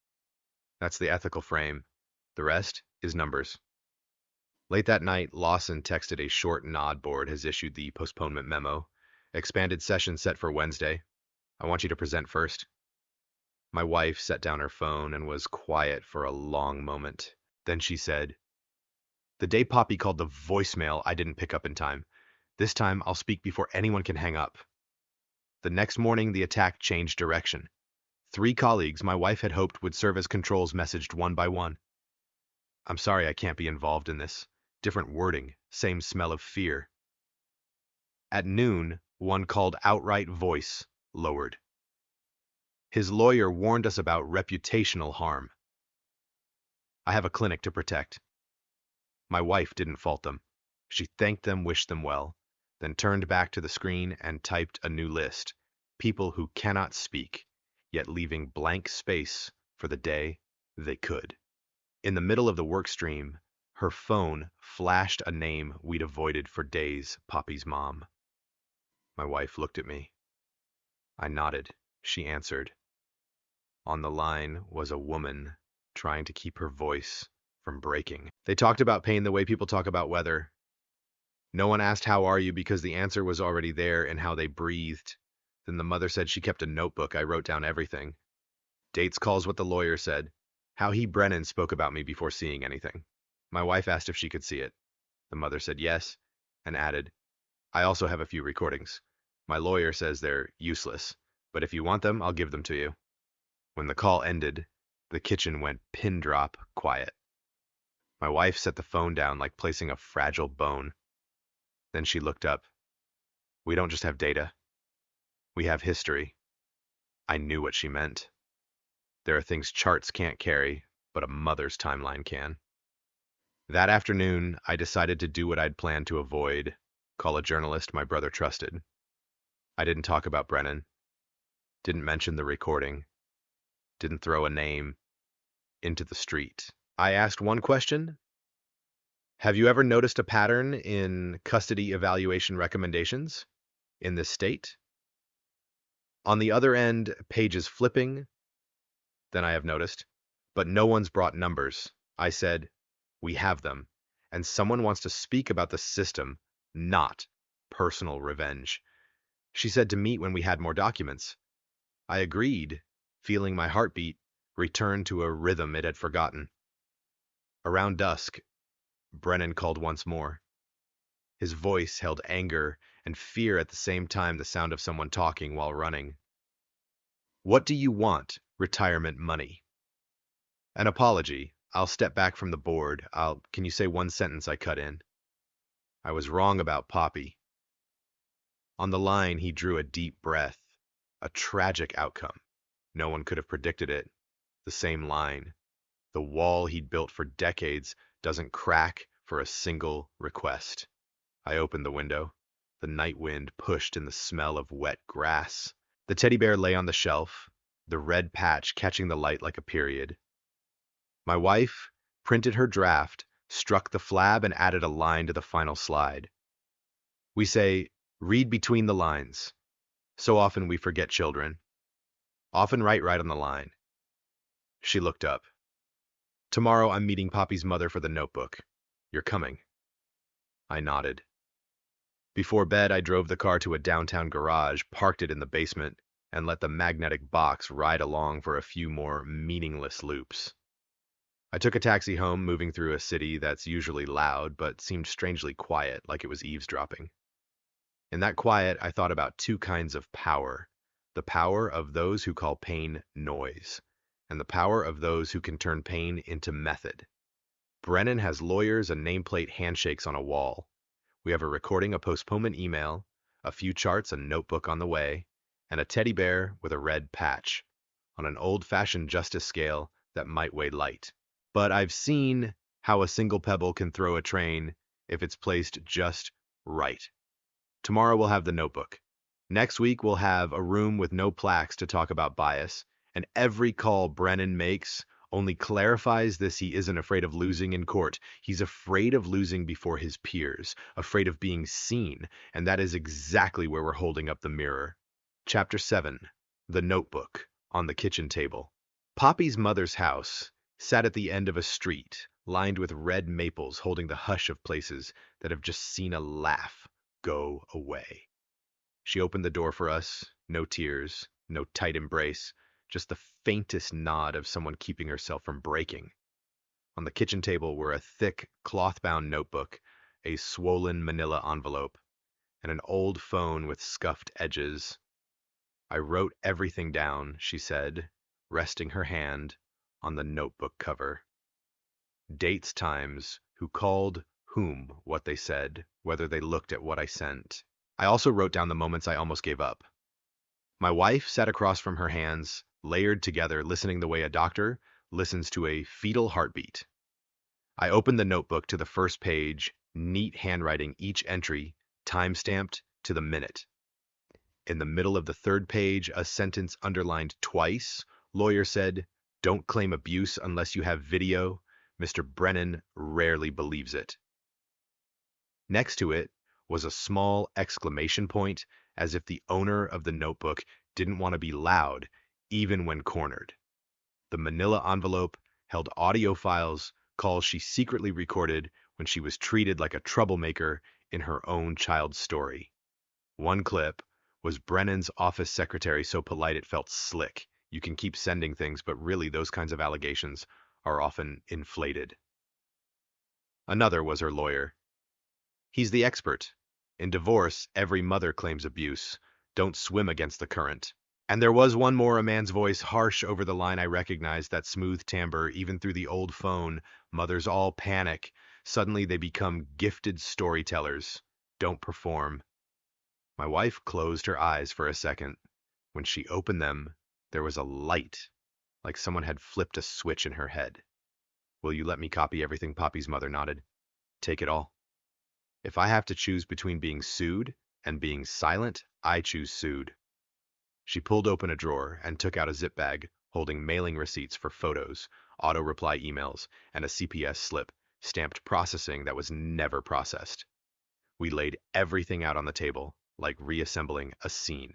That's the ethical frame. The rest is numbers. Late that night, Lawson texted a short nod. Board has issued the postponement memo. Expanded session set for Wednesday. I want you to present first. My wife set down her phone and was quiet for a long moment. Then she said, "The day Poppy called the voicemail, I didn't pick up in time. This time, I'll speak before anyone can hang up." The next morning, the attack changed direction. 3 colleagues my wife had hoped would serve as controls messaged one by one. "I'm sorry I can't be involved in this. Different wording, same smell of fear." At noon, one called outright voice, lowered. His lawyer warned us about reputational harm. I have a clinic to protect. My wife didn't fault them. She thanked them, wished them well, then turned back to the screen and typed a new list. People who cannot speak, yet leaving blank space for the day they could. In the middle of the work stream, her phone flashed a name we'd avoided for days, Poppy's mom. My wife looked at me. I nodded. She answered. On the line was a woman trying to keep her voice from breaking. They talked about pain the way people talk about weather. No one asked how are you because the answer was already there in how they breathed. Then the mother said she kept a notebook. I wrote down everything. Dates calls what the lawyer said. How he, Brennan, spoke about me before seeing anything. My wife asked if she could see it. The mother said yes, and added, I also have a few recordings. My lawyer says they're useless, but if you want them, I'll give them to you. When the call ended, the kitchen went pin drop quiet. My wife set the phone down like placing a fragile bone. Then she looked up. We don't just have data. We have history. I knew what she meant. There are things charts can't carry, but a mother's timeline can. That afternoon, I decided to do what I'd planned to avoid, call a journalist my brother trusted. I didn't talk about Brennan, didn't mention the recording, didn't throw a name into the street. I asked one question. Have you ever noticed a pattern in custody evaluation recommendations in this state? On the other end, pages flipping, then I have noticed, but no one's brought numbers. I said, we have them, and someone wants to speak about the system, not personal revenge. She said to meet when we had more documents. I agreed, feeling my heartbeat return to a rhythm it had forgotten. Around dusk, Brennan called once more. His voice held anger and fear at the same time, the sound of someone talking while running. What do you want? Retirement money. An apology. I'll step back from the board. Can you say one sentence? I cut in. I was wrong about Poppy. On the line, he drew a deep breath. A tragic outcome. No one could have predicted it. The same line. The wall he'd built for decades doesn't crack for a single request. I opened the window. The night wind pushed in the smell of wet grass. The teddy bear lay on the shelf, the red patch catching the light like a period. My wife printed her draft, struck the flab, and added a line to the final slide. We say, read between the lines. So often we forget children. Often write right on the line. She looked up. Tomorrow I'm meeting Poppy's mother for the notebook. You're coming. I nodded. Before bed, I drove the car to a downtown garage, parked it in the basement, and let the magnetic box ride along for a few more meaningless loops. I took a taxi home, moving through a city that's usually loud but seemed strangely quiet, like it was eavesdropping. In that quiet, I thought about two kinds of power: the power of those who call pain noise, and the power of those who can turn pain into method. Brennan has lawyers and nameplate handshakes on a wall. We have a recording, a postponement email, a few charts, a notebook on the way, and a teddy bear with a red patch on an old-fashioned justice scale that might weigh light. But I've seen how a single pebble can throw a train if it's placed just right. Tomorrow we'll have the notebook. Next week we'll have a room with no plaques to talk about bias, and every call Brennan makes only clarifies this: he isn't afraid of losing in court. He's afraid of losing before his peers, afraid of being seen, and that is exactly where we're holding up the mirror. Chapter 7. The Notebook on the kitchen table. Poppy's mother's house sat at the end of a street, lined with red maples holding the hush of places that have just seen a laugh go away. She opened the door for us, no tears, no tight embrace, just the faintest nod of someone keeping herself from breaking. On the kitchen table were a thick, cloth-bound notebook, a swollen manila envelope, and an old phone with scuffed edges. I wrote everything down, she said, resting her hand on the notebook cover. Dates, times, who called, whom, what they said, whether they looked at what I sent. I also wrote down the moments I almost gave up. My wife sat across from her hands, layered together, listening the way a doctor listens to a fetal heartbeat. I opened the notebook to the first page, neat handwriting, each entry time-stamped to the minute. In the middle of the third page, a sentence underlined twice. Lawyer said, "Don't claim abuse unless you have video. Mr. Brennan rarely believes it." Next to it was a small exclamation point, as if the owner of the notebook didn't want to be loud, even when cornered. The manila envelope held audio files, calls she secretly recorded when she was treated like a troublemaker in her own child's story. One clip was Brennan's office secretary so polite it felt slick. You can keep sending things, but really those kinds of allegations are often inflated. Another was her lawyer. He's the expert. In divorce, every mother claims abuse. Don't swim against the current. And there was one more, a man's voice, harsh over the line. I recognized that smooth timbre, even through the old phone. Mothers all panic. Suddenly they become gifted storytellers. Don't perform. My wife closed her eyes for a second. When she opened them, there was a light, like someone had flipped a switch in her head. Will you let me copy everything? Poppy's mother nodded. Take it all. If I have to choose between being sued and being silent, I choose sued. She pulled open a drawer and took out a zip bag holding mailing receipts for photos, auto-reply emails, and a CPS slip stamped processing that was never processed. We laid everything out on the table, like reassembling a scene.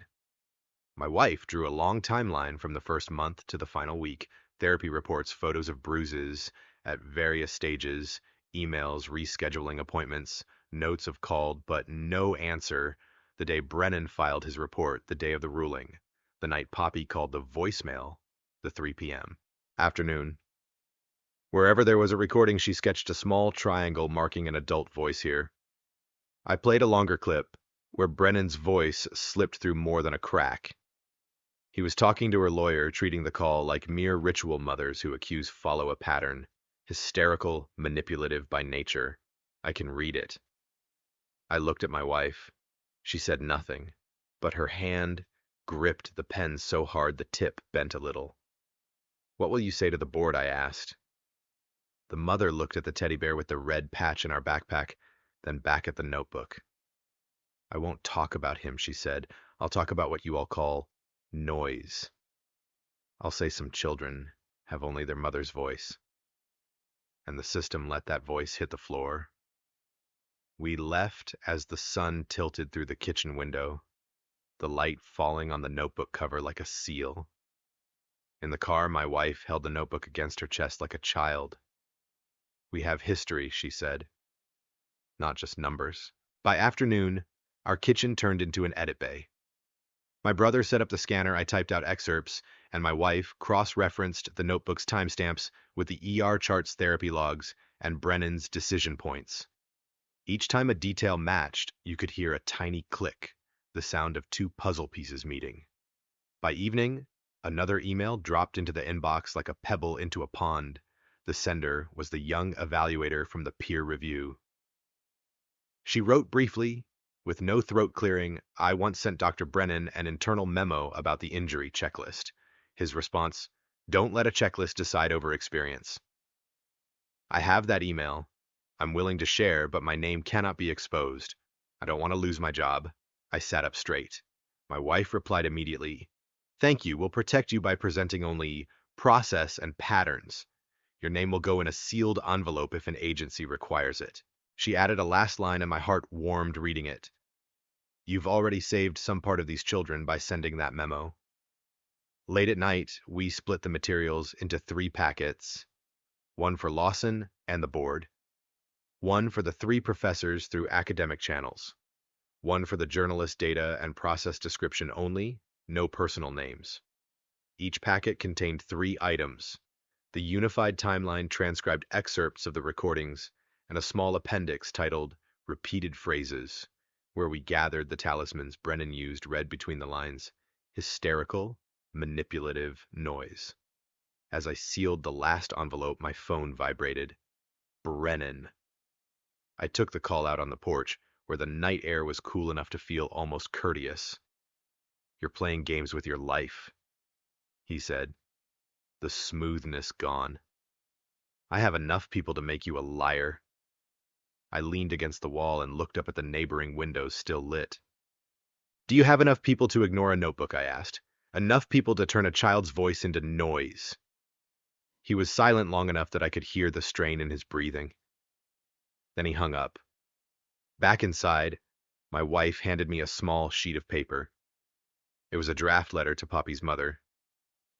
My wife drew a long timeline from the first month to the final week, therapy reports, photos of bruises at various stages, emails, rescheduling appointments, notes of called but no answer, the day Brennan filed his report, the day of the ruling, the night Poppy called the voicemail, the 3 p.m. afternoon. Wherever there was a recording, she sketched a small triangle marking an adult voice here. I played a longer clip where Brennan's voice slipped through more than a crack. He was talking to her lawyer, treating the call like mere ritual mothers who accuse follow a pattern, hysterical, manipulative by nature. I can read it. I looked at my wife. She said nothing, but her hand gripped the pen so hard the tip bent a little. What will you say to the board? I asked. The mother looked at the teddy bear with the red patch in our backpack, then back at the notebook. I won't talk about him, she said. I'll talk about what you all call noise. I'll say some children have only their mother's voice. And the system let that voice hit the floor. We left as the sun tilted through the kitchen window, the light falling on the notebook cover like a seal. In the car, my wife held the notebook against her chest like a child. We have history, she said, not just numbers. By afternoon, our kitchen turned into an edit bay. My brother set up the scanner, I typed out excerpts, and my wife cross-referenced the notebook's timestamps with the ER chart's therapy logs and Brennan's decision points. Each time a detail matched, you could hear a tiny click, the sound of two puzzle pieces meeting. By evening, another email dropped into the inbox like a pebble into a pond. The sender was the young evaluator from the peer review. She wrote briefly, with no throat clearing, I once sent Dr. Brennan an internal memo about the injury checklist. His response, don't let a checklist decide over experience. I have that email. I'm willing to share, but my name cannot be exposed. I don't want to lose my job. I sat up straight. My wife replied immediately, thank you. We'll protect you by presenting only process and patterns. Your name will go in a sealed envelope if an agency requires it. She added a last line and my heart warmed reading it. You've already saved some part of these children by sending that memo. Late at night, we split the materials into 3 packets, one for Lawson and the board, one for the 3 professors through academic channels, one for the journalist data and process description only, no personal names. Each packet contained 3 items, the unified timeline transcribed excerpts of the recordings, and a small appendix titled Repeated Phrases, where we gathered the talismans Brennan used read between the lines, hysterical, manipulative noise. As I sealed the last envelope, my phone vibrated. Brennan. I took the call out on the porch, where the night air was cool enough to feel almost courteous. You're playing games with your life, he said, the smoothness gone. I have enough people to make you a liar. I leaned against the wall and looked up at the neighboring windows still lit. Do you have enough people to ignore a notebook? I asked. Enough people to turn a child's voice into noise. He was silent long enough that I could hear the strain in his breathing. Then he hung up. Back inside, my wife handed me a small sheet of paper. It was a draft letter to Poppy's mother.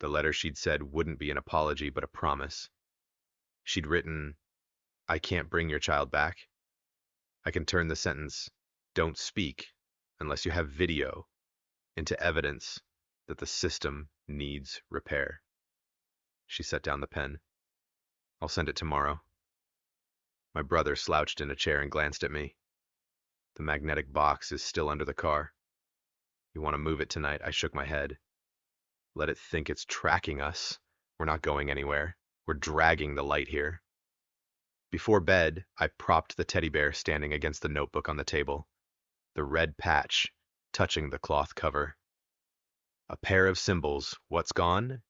The letter she'd said wouldn't be an apology but a promise. She'd written, I can't bring your child back. I can turn the sentence, "Don't speak unless you have video," into evidence that the system needs repair. She set down the pen. "I'll send it tomorrow." My brother slouched in a chair and glanced at me. "The magnetic box is still under the car. You want to move it tonight?" I shook my head. "Let it think it's tracking us. We're not going anywhere. We're dragging the light here." Before bed, I propped the teddy bear standing against the notebook on the table, the red patch touching the cloth cover. A pair of symbols, what's gone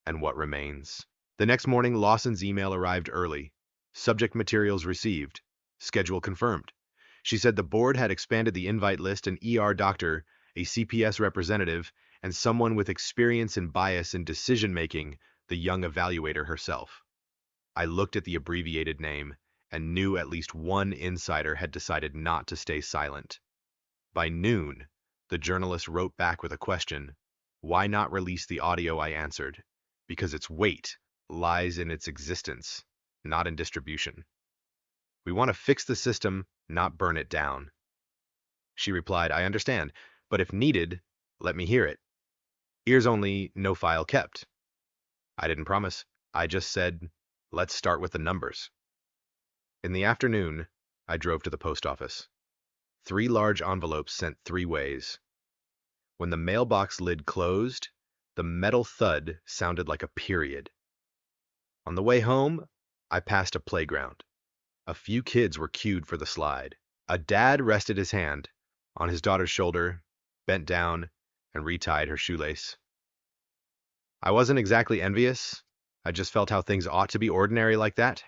and what remains. The next morning, Lawson's email arrived early. Subject materials received. Schedule confirmed. She said the board had expanded the invite list: an ER doctor, a CPS representative, and someone with experience in bias in decision-making, the young evaluator herself. I looked at the abbreviated name and knew at least one insider had decided not to stay silent. By noon, the journalist wrote back with a question. Why not release the audio? I answered. Because its weight lies in its existence, not in distribution. We want to fix the system, not burn it down. She replied, I understand, but if needed, let me hear it. Ears only, no file kept. I didn't promise. I just said, let's start with the numbers. In the afternoon, I drove to the post office. 3 large envelopes sent 3 ways. When the mailbox lid closed, the metal thud sounded like a period. On the way home, I passed a playground. A few kids were queued for the slide. A dad rested his hand on his daughter's shoulder, bent down, and retied her shoelace. I wasn't exactly envious. I just felt how things ought to be ordinary like that.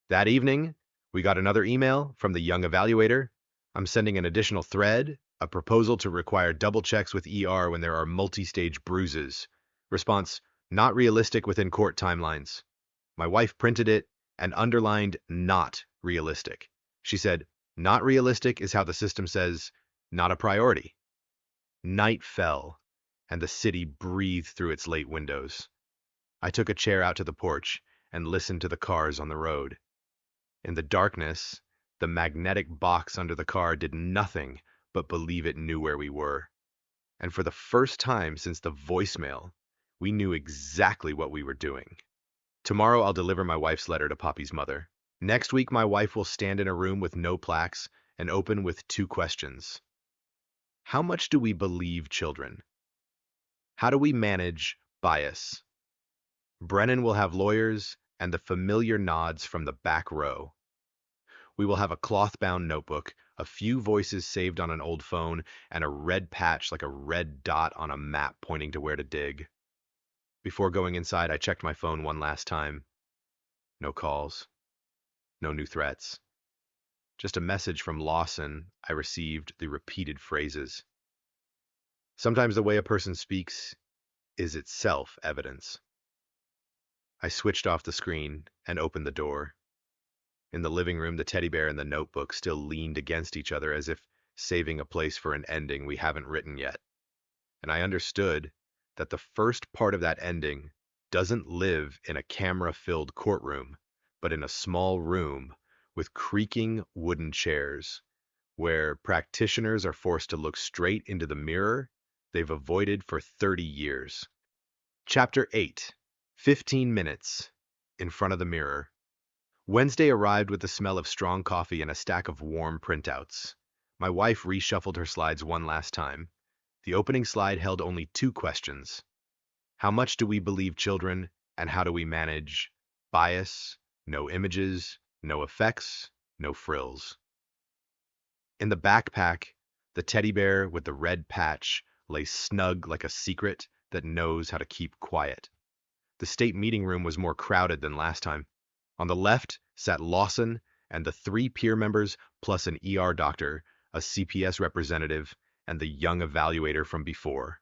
That evening, we got another email from the young evaluator. I'm sending an additional thread, a proposal to require double checks with ER when there are multi-stage bruises. Response, not realistic within court timelines. My wife printed it and underlined not realistic. She said, not realistic is how the system says, not a priority. Night fell, and the city breathed through its late windows. I took a chair out to the porch and listened to the cars on the road. In the darkness, the magnetic box under the car did nothing but believe it knew where we were. And for the first time since the voicemail, we knew exactly what we were doing. Tomorrow I'll deliver my wife's letter to Poppy's mother. Next week my wife will stand in a room with no plaques and open with 2 questions. How much do we believe children? How do we manage bias? Brennan will have lawyers and the familiar nods from the back row. We will have a cloth-bound notebook, a few voices saved on an old phone, and a red patch like a red dot on a map pointing to where to dig. Before going inside, I checked my phone one last time. No calls. No new threats. Just a message from Lawson. I received the repeated phrases. Sometimes the way a person speaks is itself evidence. I switched off the screen and opened the door. In the living room, the teddy bear and the notebook still leaned against each other as if saving a place for an ending we haven't written yet. And I understood that the first part of that ending doesn't live in a camera-filled courtroom, but in a small room with creaking wooden chairs, where practitioners are forced to look straight into the mirror they've avoided for 30 years. Chapter 8. 15 minutes in front of the mirror. Wednesday arrived with the smell of strong coffee and a stack of warm printouts. My wife reshuffled her slides one last time. The opening slide held only 2 questions. How much do we believe children, and how do we manage bias? No images, no effects, no frills. In the backpack, the teddy bear with the red patch lay snug like a secret that knows how to keep quiet. The state meeting room was more crowded than last time. On the left sat Lawson and the 3 peer members plus an ER doctor, a CPS representative, and the young evaluator from before.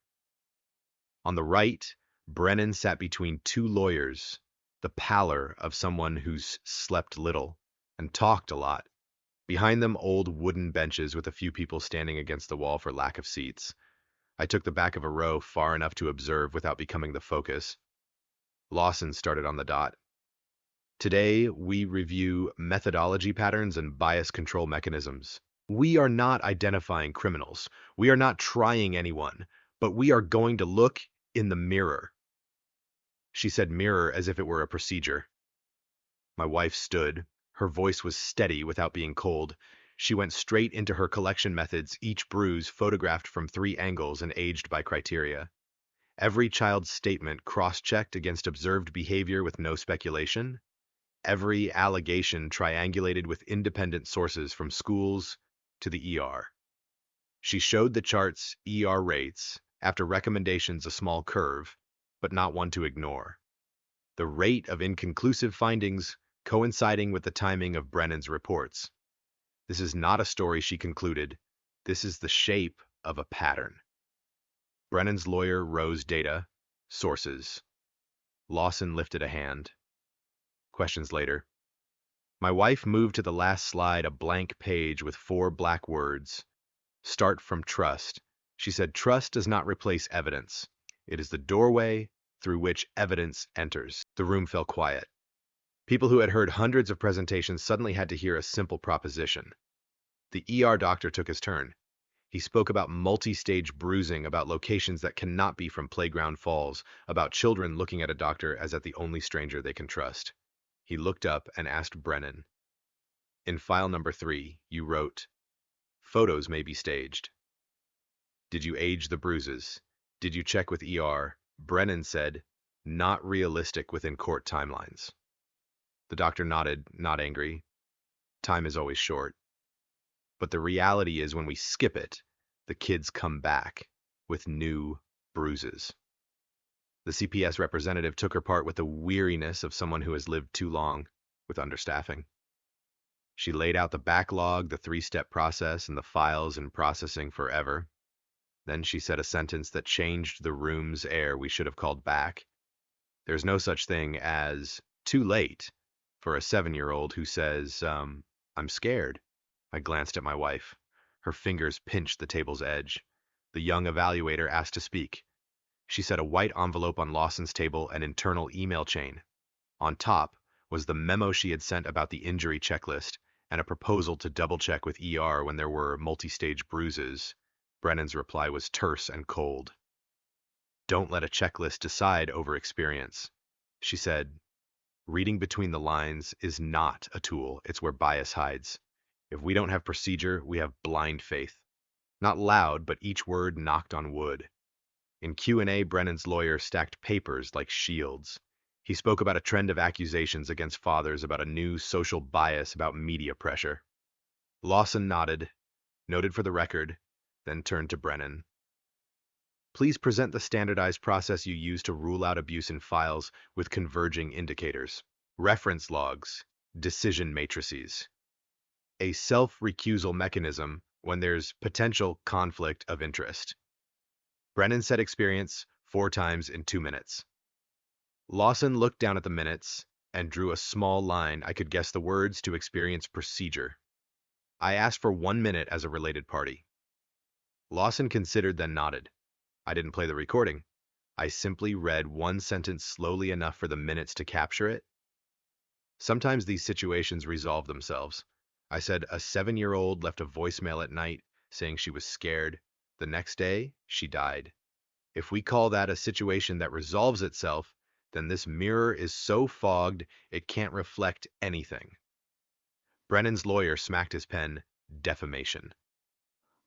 On the right, Brennan sat between 2 lawyers, the pallor of someone who's slept little and talked a lot. Behind them, old wooden benches with a few people standing against the wall for lack of seats. I took the back of a row far enough to observe without becoming the focus. Lawson started on the dot. Today, we review methodology patterns and bias control mechanisms. We are not identifying criminals. We are not trying anyone, but we are going to look in the mirror. She said mirror as if it were a procedure. My wife stood. Her voice was steady without being cold. She went straight into her collection methods, each bruise photographed from 3 angles and aged by criteria. Every child's statement cross-checked against observed behavior with no speculation. Every allegation triangulated with independent sources from schools to the ER. She showed the chart's ER rates, after recommendations a small curve, but not one to ignore. The rate of inconclusive findings coinciding with the timing of Brennan's reports. This is not a story, she concluded. This is the shape of a pattern. Brennan's lawyer rose data, sources. Lawson lifted a hand. Questions later. My wife moved to the last slide, a blank page with 4 black words. Start from trust. She said trust does not replace evidence. It is the doorway through which evidence enters. The room fell quiet. People who had heard hundreds of presentations suddenly had to hear a simple proposition. The ER doctor took his turn. He spoke about multi-stage bruising, about locations that cannot be from playground falls, about children looking at a doctor as at the only stranger they can trust. He looked up and asked Brennan, "In file number 3, you wrote, photos may be staged. Did you age the bruises? Did you check with ER?" Brennan said, "Not realistic within court timelines." The doctor nodded, not angry. Time is always short. But the reality is when we skip it, the kids come back with new bruises. The CPS representative took her part with the weariness of someone who has lived too long with understaffing. She laid out the backlog, the 3-step process, and the files in processing forever. Then she said a sentence that changed the room's air. We should have called back. There's no such thing as too late for a 7-year-old who says, I'm scared. I glanced at my wife. Her fingers pinched the table's edge. The young evaluator asked to speak. She set a white envelope on Lawson's table, an internal email chain. On top was the memo she had sent about the injury checklist and a proposal to double-check with ER when there were multi-stage bruises. Brennan's reply was terse and cold. "Don't let a checklist decide over experience," she said. "Reading between the lines is not a tool. It's where bias hides. If we don't have procedure, we have blind faith." Not loud, but each word knocked on wood. In Q&A, Brennan's lawyer stacked papers like shields. He spoke about a trend of accusations against fathers, about a new social bias, about media pressure. Lawson nodded for the record, then turned to Brennan. "Please present the standardized process you use to rule out abuse in files with converging indicators. Reference logs, decision matrices. A self-recusal mechanism when there's potential conflict of interest." Brennan said experience 4 times in 2 minutes. Lawson looked down at the minutes and drew a small line. I could guess the words to experience procedure. I asked for 1 minute as a related party. Lawson considered, then nodded. I didn't play the recording. I simply read 1 sentence slowly enough for the minutes to capture it. Sometimes these situations resolve themselves. I said a 7-year-old left a voicemail at night saying she was scared. The next day, she died. If we call that a situation that resolves itself, then this mirror is so fogged it can't reflect anything. Brennan's lawyer smacked his pen, defamation.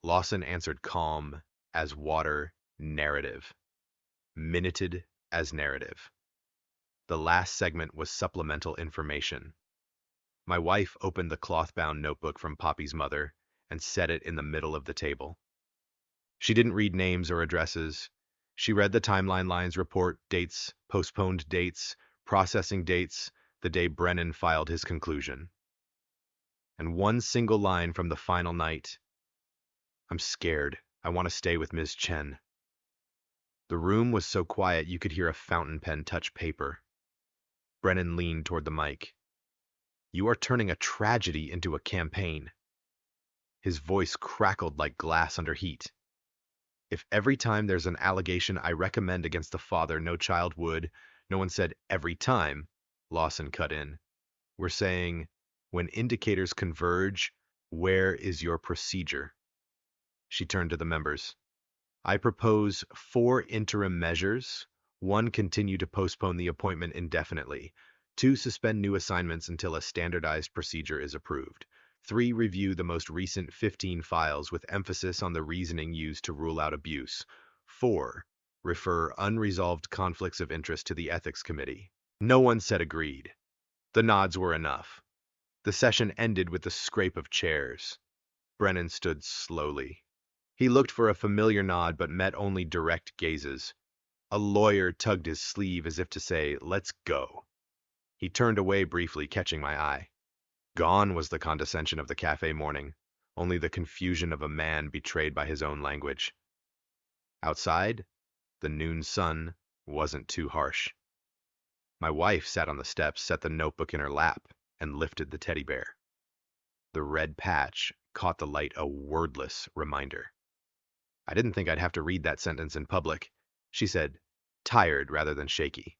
Lawson answered calm as water, narrative. Minuted as narrative. The last segment was supplemental information. My wife opened the clothbound notebook from Poppy's mother and set it in the middle of the table. She didn't read names or addresses. She read the timeline lines, report dates, postponed dates, processing dates, the day Brennan filed his conclusion. And 1 single line from the final night, "I'm scared. I want to stay with Ms. Chen." The room was so quiet you could hear a fountain pen touch paper. Brennan leaned toward the mic. "You are turning a tragedy into a campaign." His voice crackled like glass under heat. "If every time there's an allegation I recommend against the father, no child would," no one said every time, Lawson cut in. We're saying, when indicators converge, where is your procedure? She turned to the members. I propose 4 interim measures. 1, continue to postpone the appointment indefinitely. 2, suspend new assignments until a standardized procedure is approved. 3, review the most recent 15 files with emphasis on the reasoning used to rule out abuse. 4, refer unresolved conflicts of interest to the ethics committee. No one said agreed. The nods were enough. The session ended with the scrape of chairs. Brennan stood slowly. He looked for a familiar nod but met only direct gazes. A lawyer tugged his sleeve as if to say, "Let's go." He turned away briefly, catching my eye. Gone was the condescension of the cafe morning, only the confusion of a man betrayed by his own language. Outside, the noon sun wasn't too harsh. My wife sat on the steps, set the notebook in her lap, and lifted the teddy bear. The red patch caught the light, a wordless reminder. I didn't think I'd have to read that sentence in public, she said, tired rather than shaky.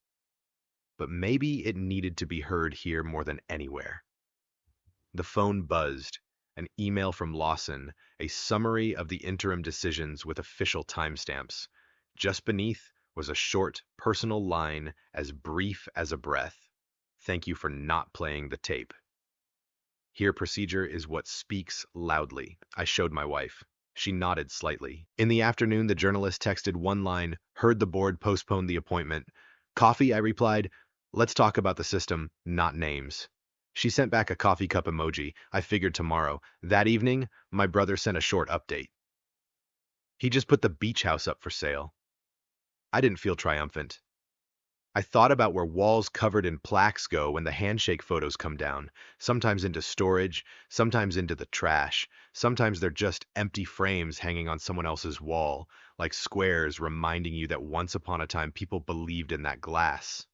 But maybe it needed to be heard here more than anywhere. The phone buzzed, an email from Lawson, a summary of the interim decisions with official timestamps. Just beneath was a short, personal line as brief as a breath. Thank you for not playing the tape. Here procedure is what speaks loudly. I showed my wife. She nodded slightly. In the afternoon, the journalist texted one line, heard the board postpone the appointment. Coffee, I replied. Let's talk about the system, not names. She sent back a coffee cup emoji. I figured tomorrow. That evening, my brother sent a short update. He just put the beach house up for sale. I didn't feel triumphant. I thought about where walls covered in plaques go when the handshake photos come down, sometimes into storage, sometimes into the trash. Sometimes they're just empty frames hanging on someone else's wall, like squares reminding you that once upon a time people believed in that glass.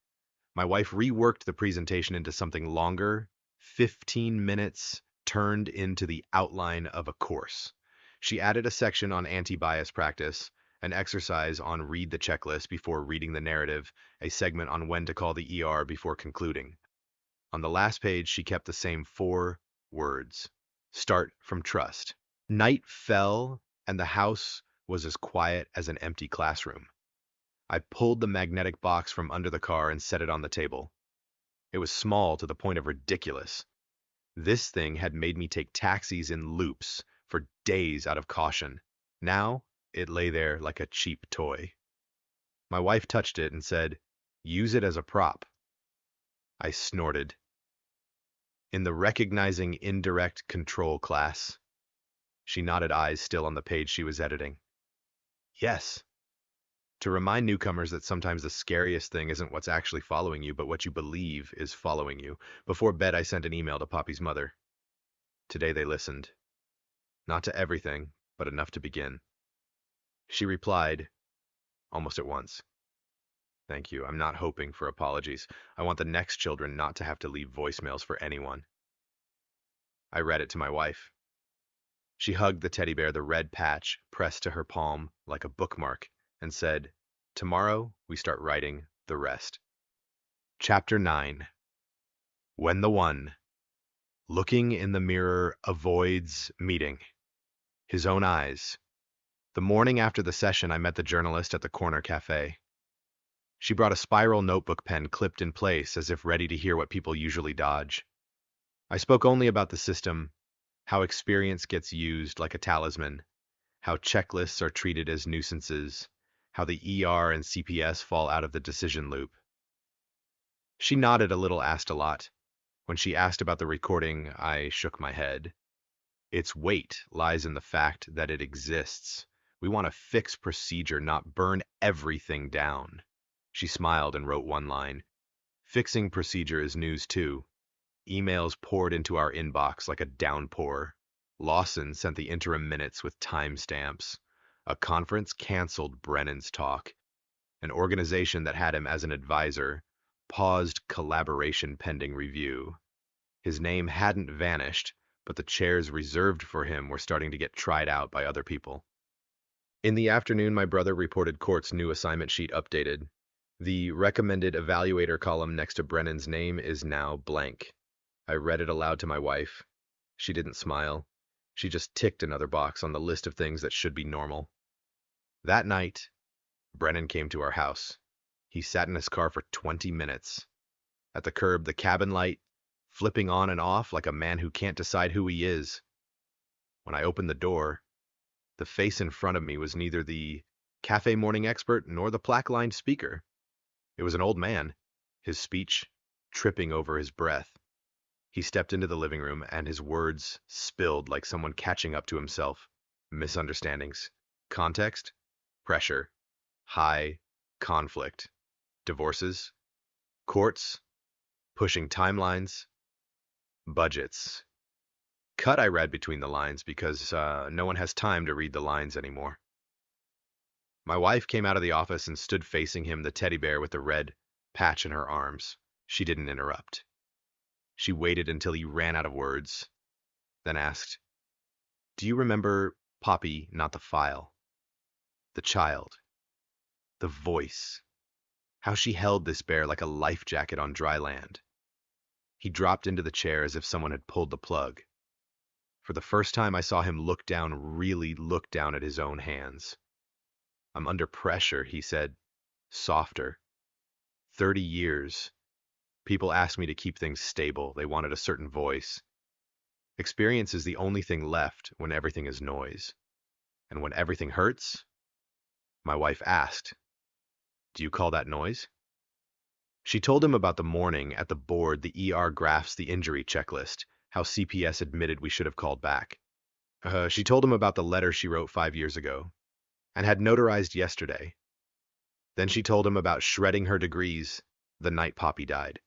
My wife reworked the presentation into something longer, 15 minutes turned into the outline of a course. She added a section on anti-bias practice, an exercise on read the checklist before reading the narrative, a segment on when to call the ER before concluding. On the last page, she kept the same 4 words. Start from trust. Night fell, and the house was as quiet as an empty classroom. I pulled the magnetic box from under the car and set it on the table. It was small to the point of ridiculous. This thing had made me take taxis in loops for days out of caution. Now, it lay there like a cheap toy. My wife touched it and said, "Use it as a prop." I snorted. In the recognizing indirect control class. She nodded, eyes still on the page she was editing. Yes. To remind newcomers that sometimes the scariest thing isn't what's actually following you, but what you believe is following you. Before bed, I sent an email to Poppy's mother. Today they listened. Not to everything, but enough to begin. She replied, almost at once. Thank you. I'm not hoping for apologies. I want the next children not to have to leave voicemails for anyone. I read it to my wife. She hugged the teddy bear, the red patch pressed to her palm like a bookmark, and said, "Tomorrow we start writing the rest." Chapter 9. When the one, looking in the mirror, avoids meeting his own eyes. The morning after the session, I met the journalist at the corner cafe. She brought a spiral notebook pen clipped in place as if ready to hear what people usually dodge. I spoke only about the system, how experience gets used like a talisman, how checklists are treated as nuisances, how the ER and CPS fall out of the decision loop. She nodded a little, asked a lot. When she asked about the recording, I shook my head. Its weight lies in the fact that it exists. We want to fix procedure, not burn everything down. She smiled and wrote one line. Fixing procedure is news too. Emails poured into our inbox like a downpour. Lawson sent the interim minutes with timestamps. A conference canceled Brennan's talk. An organization that had him as an advisor paused collaboration pending review. His name hadn't vanished, but the chairs reserved for him were starting to get tried out by other people. In the afternoon, my brother reported court's new assignment sheet updated. The recommended evaluator column next to Brennan's name is now blank. I read it aloud to my wife. She didn't smile. She just ticked another box on the list of things that should be normal. That night, Brennan came to our house. He sat in his car for 20 minutes. At the curb, the cabin light flipping on and off like a man who can't decide who he is. When I opened the door, the face in front of me was neither the cafe morning expert nor the plaque-lined speaker. It was an old man, his speech tripping over his breath. He stepped into the living room, and his words spilled like someone catching up to himself. Misunderstandings. Context? Pressure. High. Conflict. Divorces. Courts. Pushing timelines. Budgets. Cut, I read between the lines because no one has time to read the lines anymore. My wife came out of the office and stood facing him, the teddy bear with the red patch in her arms. She didn't interrupt. She waited until he ran out of words, then asked, "Do you remember Poppy, not the file? The child. The voice. How she held this bear like a life jacket on dry land." He dropped into the chair as if someone had pulled the plug. For the first time, I saw him look down, really look down at his own hands. "I'm under pressure," he said, softer. 30 years. People asked me to keep things stable. They wanted a certain voice. Experience is the only thing left when everything is noise. And when everything hurts, my wife asked, "Do you call that noise?" She told him about the morning at the board, the ER graphs, the injury checklist, how CPS admitted we should have called back. She told him about the letter she wrote 5 years ago and had notarized yesterday. Then she told him about shredding her degrees the night Poppy died.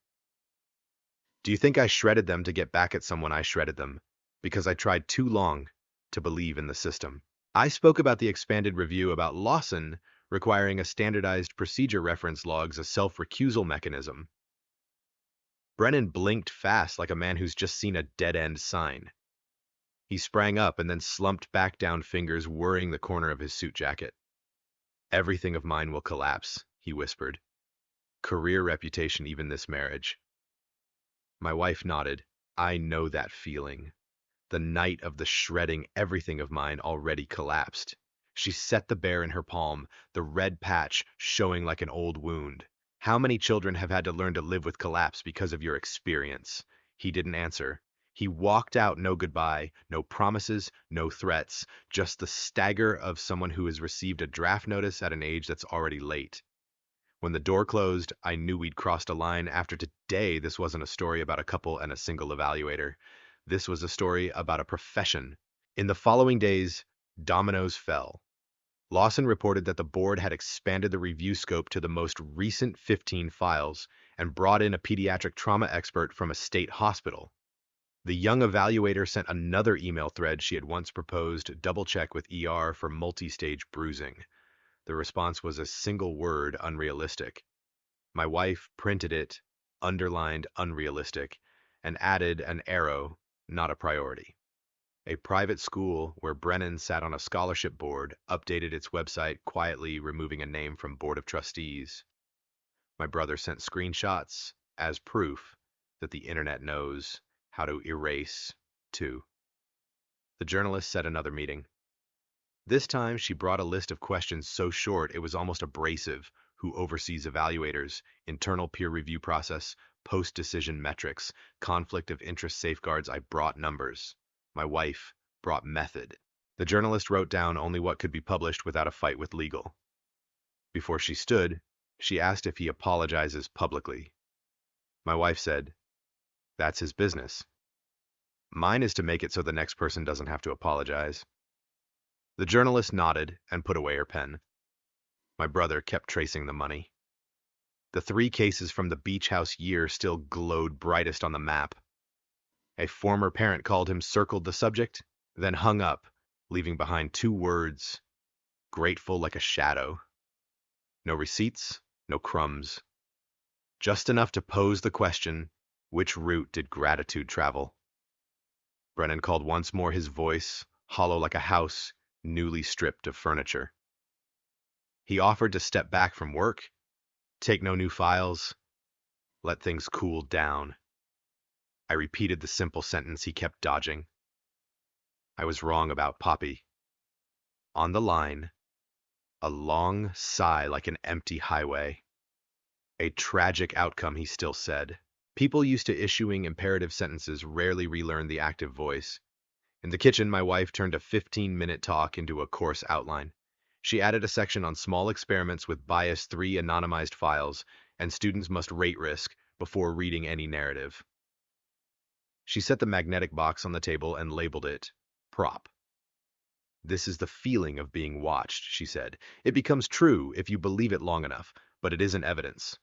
"Do you think I shredded them to get back at someone? I shredded them because I tried too long to believe in the system." I spoke about the expanded review about Lawson requiring a standardized procedure reference logs, a self-recusal mechanism. Brennan blinked fast like a man who's just seen a dead-end sign. He sprang up and then slumped back down, fingers worrying the corner of his suit jacket. "Everything of mine will collapse," he whispered. "Career, reputation, even this marriage." My wife nodded. "I know that feeling. The night of the shredding, everything of mine already collapsed." She set the bear in her palm, the red patch showing like an old wound. "How many children have had to learn to live with collapse because of your experience?" He didn't answer. He walked out, no goodbye, no promises, no threats, just the stagger of someone who has received a draft notice at an age that's already late. When the door closed, I knew we'd crossed a line. After today, this wasn't a story about a couple and a single evaluator. This was a story about a profession. In the following days, dominoes fell. Lawson reported that the board had expanded the review scope to the most recent 15 files and brought in a pediatric trauma expert from a state hospital. The young evaluator sent another email thread she had once proposed, double check with ER for multi-stage bruising. The response was a single word, unrealistic. My wife printed it, underlined unrealistic, and added an arrow, not a priority. A private school where Brennan sat on a scholarship board updated its website, quietly removing a name from board of trustees. My brother sent screenshots as proof that the internet knows how to erase, too. The journalist set another meeting. This time, she brought a list of questions so short it was almost abrasive. Who oversees evaluators, internal peer review process, post-decision metrics, conflict of interest safeguards. I brought numbers. My wife brought method. The journalist wrote down only what could be published without a fight with legal. Before she stood, she asked if he apologizes publicly. My wife said, "That's his business. Mine is to make it so the next person doesn't have to apologize." The journalist nodded and put away her pen. My brother kept tracing the money. The 3 cases from the beach house year still glowed brightest on the map. A former parent called him, circled the subject, then hung up, leaving behind 2 words, grateful like a shadow. No receipts, no crumbs. Just enough to pose the question, which route did gratitude travel? Brennan called once more, his voice hollow like a house newly stripped of furniture. He offered to step back from work, take no new files, let things cool down. I repeated the simple sentence he kept dodging. I was wrong about Poppy. On the line, a long sigh like an empty highway. A tragic outcome, he still said. People used to issuing imperative sentences rarely relearn the active voice. In the kitchen, my wife turned a 15-minute talk into a course outline. She added a section on small experiments with bias 3 anonymized files, and students must rate risk before reading any narrative. She set the magnetic box on the table and labeled it prop. This is the feeling of being watched, she said. It becomes true if you believe it long enough, but it isn't evidence.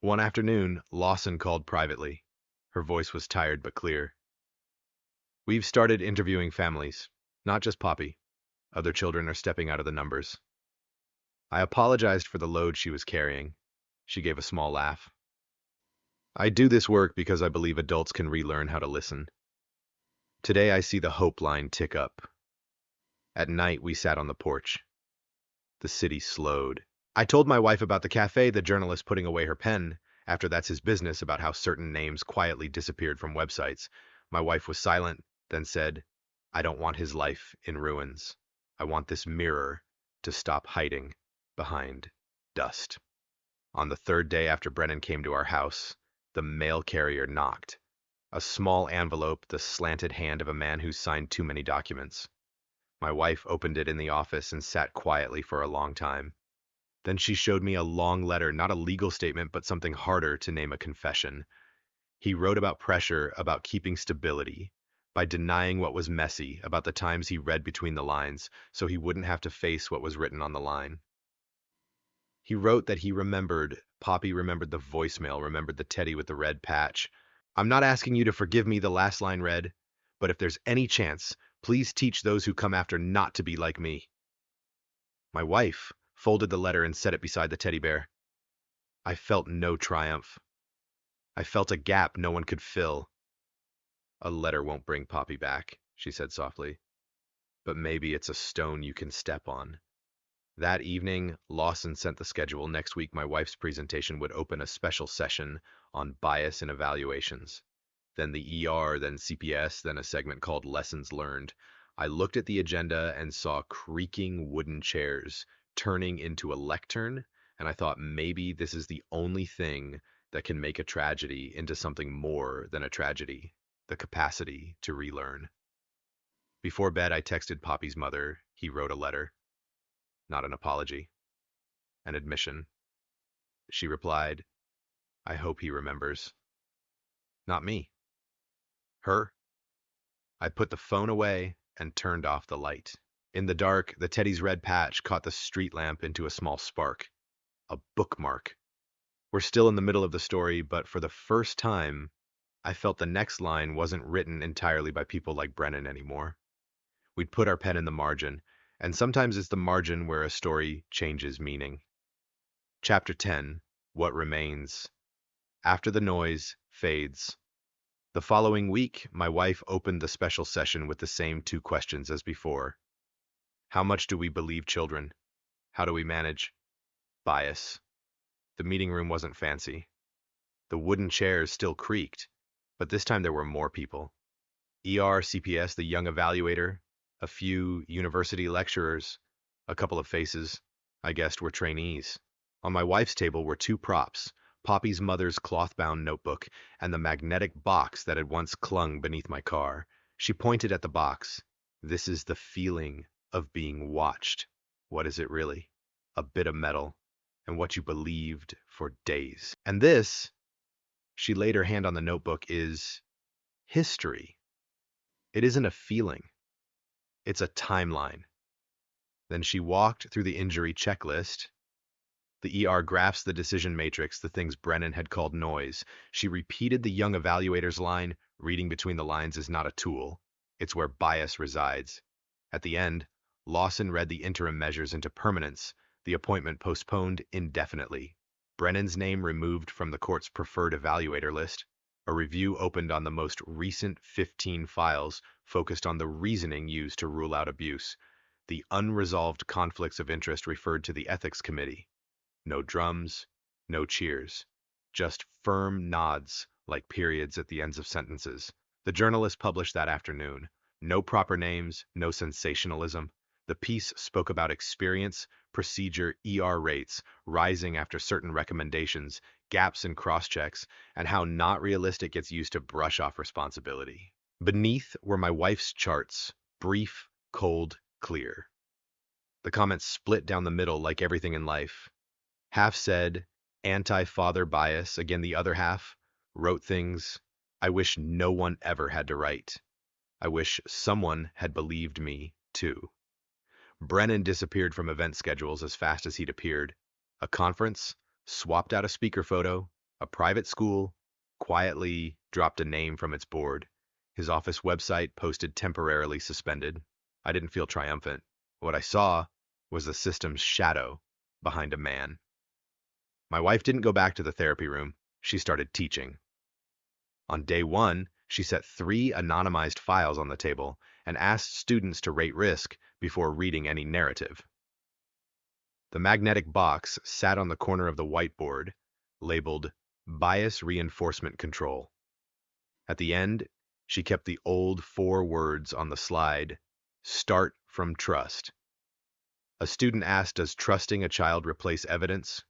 One afternoon, Lawson called privately. Her voice was tired but clear. We've started interviewing families, not just Poppy. Other children are stepping out of the numbers. I apologized for the load she was carrying. She gave a small laugh. I do this work because I believe adults can relearn how to listen. Today I see the hope line tick up. At night we sat on the porch. The city slowed. I told my wife about the cafe, the journalist putting away her pen. After that's his business, about how certain names quietly disappeared from websites. My wife was silent, then said, I don't want his life in ruins. I want this mirror to stop hiding behind dust. On the third day after Brennan came to our house, the mail carrier knocked. A small envelope, the slanted hand of a man who signed too many documents. My wife opened it in the office and sat quietly for a long time. Then she showed me a long letter, not a legal statement, but something harder to name a confession. He wrote about pressure, about keeping stability, by denying what was messy, about the times he read between the lines, so he wouldn't have to face what was written on the line. He wrote that he remembered, Poppy remembered the voicemail, remembered the teddy with the red patch. I'm not asking you to forgive me, the last line read, but if there's any chance, please teach those who come after not to be like me. My wife folded the letter and set it beside the teddy bear. I felt no triumph. I felt a gap no one could fill. A letter won't bring Poppy back, she said softly, but maybe it's a stone you can step on. That evening, Lawson sent the schedule. Next week, my wife's presentation would open a special session on bias in evaluations. Then the ER, then CPS, then a segment called Lessons Learned. I looked at the agenda and saw creaking wooden chairs turning into a lectern, and I thought maybe this is the only thing that can make a tragedy into something more than a tragedy, the capacity to relearn. Before bed, I texted Poppy's mother. He wrote a letter. Not an apology, an admission. She replied, I hope he remembers. Not me. Her. I put the phone away and turned off the light. In the dark, the teddy's red patch caught the street lamp into a small spark. A bookmark. We're still in the middle of the story, but for the first time, I felt the next line wasn't written entirely by people like Brennan anymore. We'd put our pen in the margin, and sometimes it's the margin where a story changes meaning. Chapter 10, What Remains. After the noise fades. The following week, my wife opened the special session with the same two questions as before. How much do we believe children? How do we manage bias? The meeting room wasn't fancy. The wooden chairs still creaked, but this time there were more people. CPS, the young evaluator, a few university lecturers, a couple of faces I guessed were trainees. On my wife's table were two props, Poppy's mother's clothbound notebook and the magnetic box that had once clung beneath my car. She pointed at the box. This is the feeling of being watched. What is it really? A bit of metal, and what you believed for days. And this, she laid her hand on the notebook, is history. It isn't a feeling. It's a timeline. Then she walked through the injury checklist. The graphs, the decision matrix, the things Brennan had called noise. She repeated the young evaluator's line, reading between the lines is not a tool. It's where bias resides. At the end, Lawson read the interim measures into permanence, the appointment postponed indefinitely. Brennan's name removed from the court's preferred evaluator list. A review opened on the most recent 15 files focused on the reasoning used to rule out abuse. The unresolved conflicts of interest referred to the ethics committee. No drums, no cheers, just firm nods like periods at the ends of sentences. The journalist published that afternoon. No proper names, no sensationalism. The piece spoke about experience, procedure, rates, rising after certain recommendations, gaps in cross-checks, and how not realistic gets used to brush off responsibility. Beneath were my wife's charts, brief, cold, clear. The comments split down the middle like everything in life. Half said, anti-father bias, again the other half wrote things, I wish no one ever had to write. I wish someone had believed me, too. Brennan disappeared from event schedules as fast as he'd appeared. A conference, swapped out a speaker photo, a private school, quietly dropped a name from its board. His office website posted temporarily suspended. I didn't feel triumphant. What I saw was the system's shadow behind a man. My wife didn't go back to the therapy room. She started teaching. On day one, she set 3 anonymized files on the table and asked students to rate risk before reading any narrative. The magnetic box sat on the corner of the whiteboard, labeled Bias Reinforcement Control. At the end, she kept the old 4 words on the slide, Start from trust. A student asked, does trusting a child replace evidence?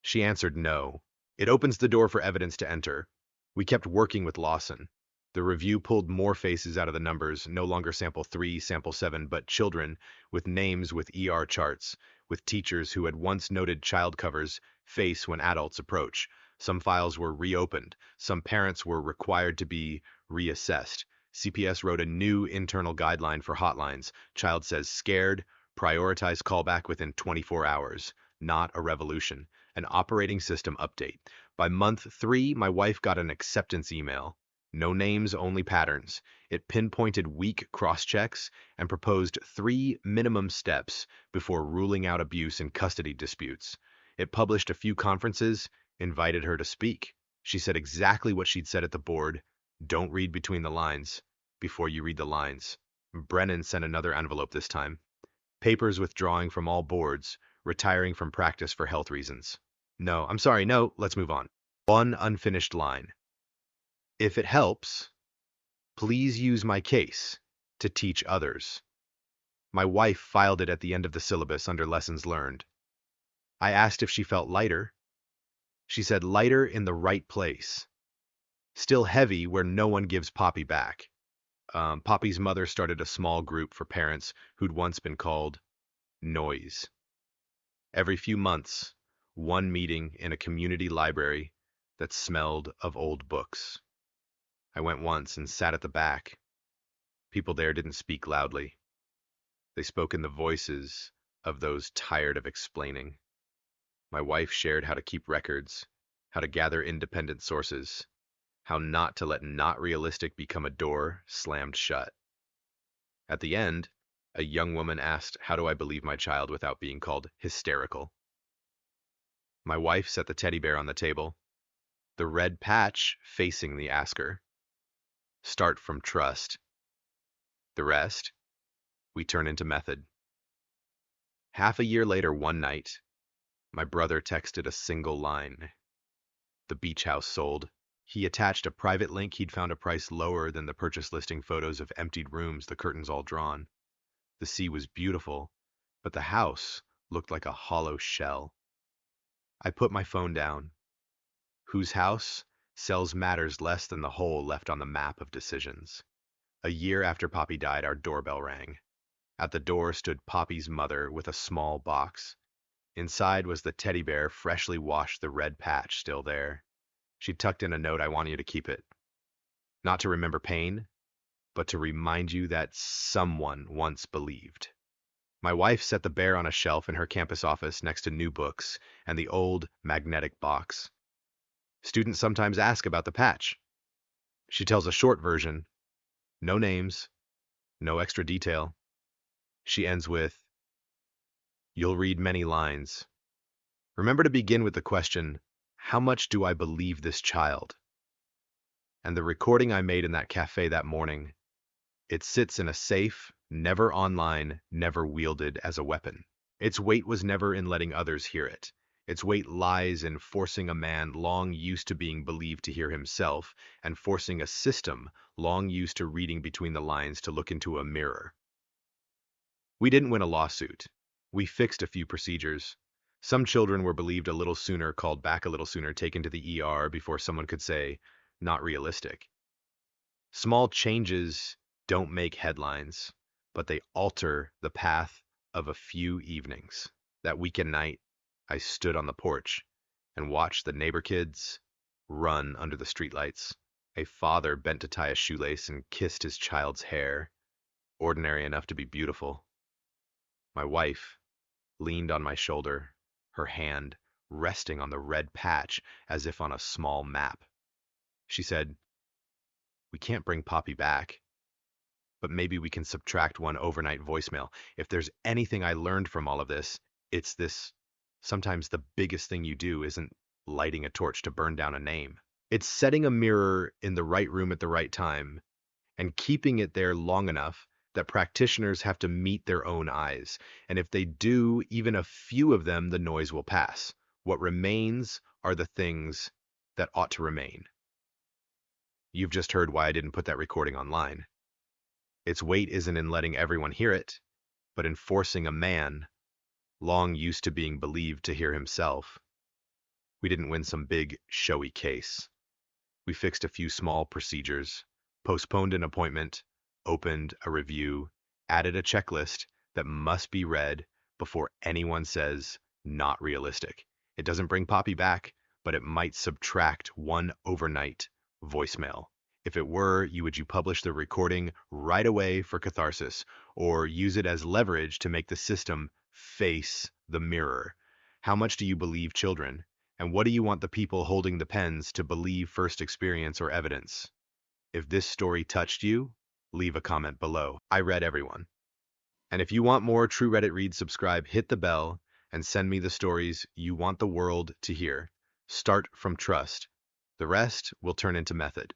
She answered no. It opens the door for evidence to enter. We kept working with Lawson. The review pulled more faces out of the numbers, no longer sample 3, sample 7, but children with names with charts, with teachers who had once noted child covers face when adults approach. Some files were reopened. Some parents were required to be reassessed. CPS wrote a new internal guideline for hotlines. Child says scared, prioritize callback within 24 hours. Not a revolution. An operating system update. By month 3, my wife got an acceptance email. No names, only patterns. It pinpointed weak cross-checks and proposed 3 minimum steps before ruling out abuse in custody disputes. It published a few conferences, invited her to speak. She said exactly what she'd said at the board. Don't read between the lines before you read the lines. Brennan sent another envelope this time. Papers withdrawing from all boards, retiring from practice for health reasons. No, I'm sorry, no, let's move on. One unfinished line. If it helps, please use my case to teach others. My wife filed it at the end of the syllabus under lessons learned. I asked if she felt lighter. She said lighter in the right place. Still heavy where no one gives Poppy back. Poppy's mother started a small group for parents who'd once been called noise. Every few months, one meeting in a community library that smelled of old books. I went once and sat at the back. People there didn't speak loudly. They spoke in the voices of those tired of explaining. My wife shared how to keep records, how to gather independent sources, how not to let not realistic become a door slammed shut. At the end, a young woman asked, how do I believe my child without being called hysterical? My wife set the teddy bear on the table, the red patch facing the asker. Start from trust. The rest, we turn into method. Half a year later, one night, my brother texted a single line. The beach house sold. He attached a private link. He'd found a price lower than the purchase listing, photos of emptied rooms, the curtains all drawn. The sea was beautiful, but the house looked like a hollow shell. I put my phone down. Whose house sells matters less than the hole left on the map of decisions. A year after Poppy died, our doorbell rang. At the door stood Poppy's mother with a small box. Inside was the teddy bear, freshly washed, the red patch still there. She tucked in a note, I want you to keep it. Not to remember pain, but to remind you that someone once believed. My wife set the bear on a shelf in her campus office next to new books and the old magnetic box. Students sometimes ask about the patch. She tells a short version, no names, no extra detail. She ends with, you'll read many lines. Remember to begin with the question, how much do I believe this child? And the recording I made in that cafe that morning, it sits in a safe, never online, never wielded as a weapon. Its weight was never in letting others hear it. Its weight lies in forcing a man long used to being believed to hear himself and forcing a system long used to reading between the lines to look into a mirror. We didn't win a lawsuit. We fixed a few procedures. Some children were believed a little sooner, called back a little sooner, taken to the ER before someone could say, not realistic. Small changes don't make headlines, but they alter the path of a few evenings. That weekend night, I stood on the porch and watched the neighbor kids run under the streetlights. A father bent to tie a shoelace and kissed his child's hair, ordinary enough to be beautiful. My wife leaned on my shoulder, her hand resting on the red patch as if on a small map. She said, "We can't bring Poppy back, but maybe we can subtract one overnight voicemail. If there's anything I learned from all of this, it's this. Sometimes the biggest thing you do isn't lighting a torch to burn down a name. It's setting a mirror in the right room at the right time and keeping it there long enough that practitioners have to meet their own eyes. And if they do even a few of them, the noise will pass. What remains are the things that ought to remain." You've just heard why I didn't put that recording online. Its weight isn't in letting everyone hear it, but in forcing a man, long used to being believed to hear himself. We didn't win some big, showy case. We fixed a few small procedures, postponed an appointment, opened a review, added a checklist that must be read before anyone says, not realistic. It doesn't bring Poppy back, but it might subtract one overnight voicemail. If it were, would you publish the recording right away for catharsis, or use it as leverage to make the system face the mirror? How much do you believe children? And what do you want the people holding the pens to believe, first experience or evidence? If this story touched you, leave a comment below. I read everyone. And if you want more True Reddit Reads, subscribe, hit the bell, and send me the stories you want the world to hear. Start from trust. The rest will turn into method.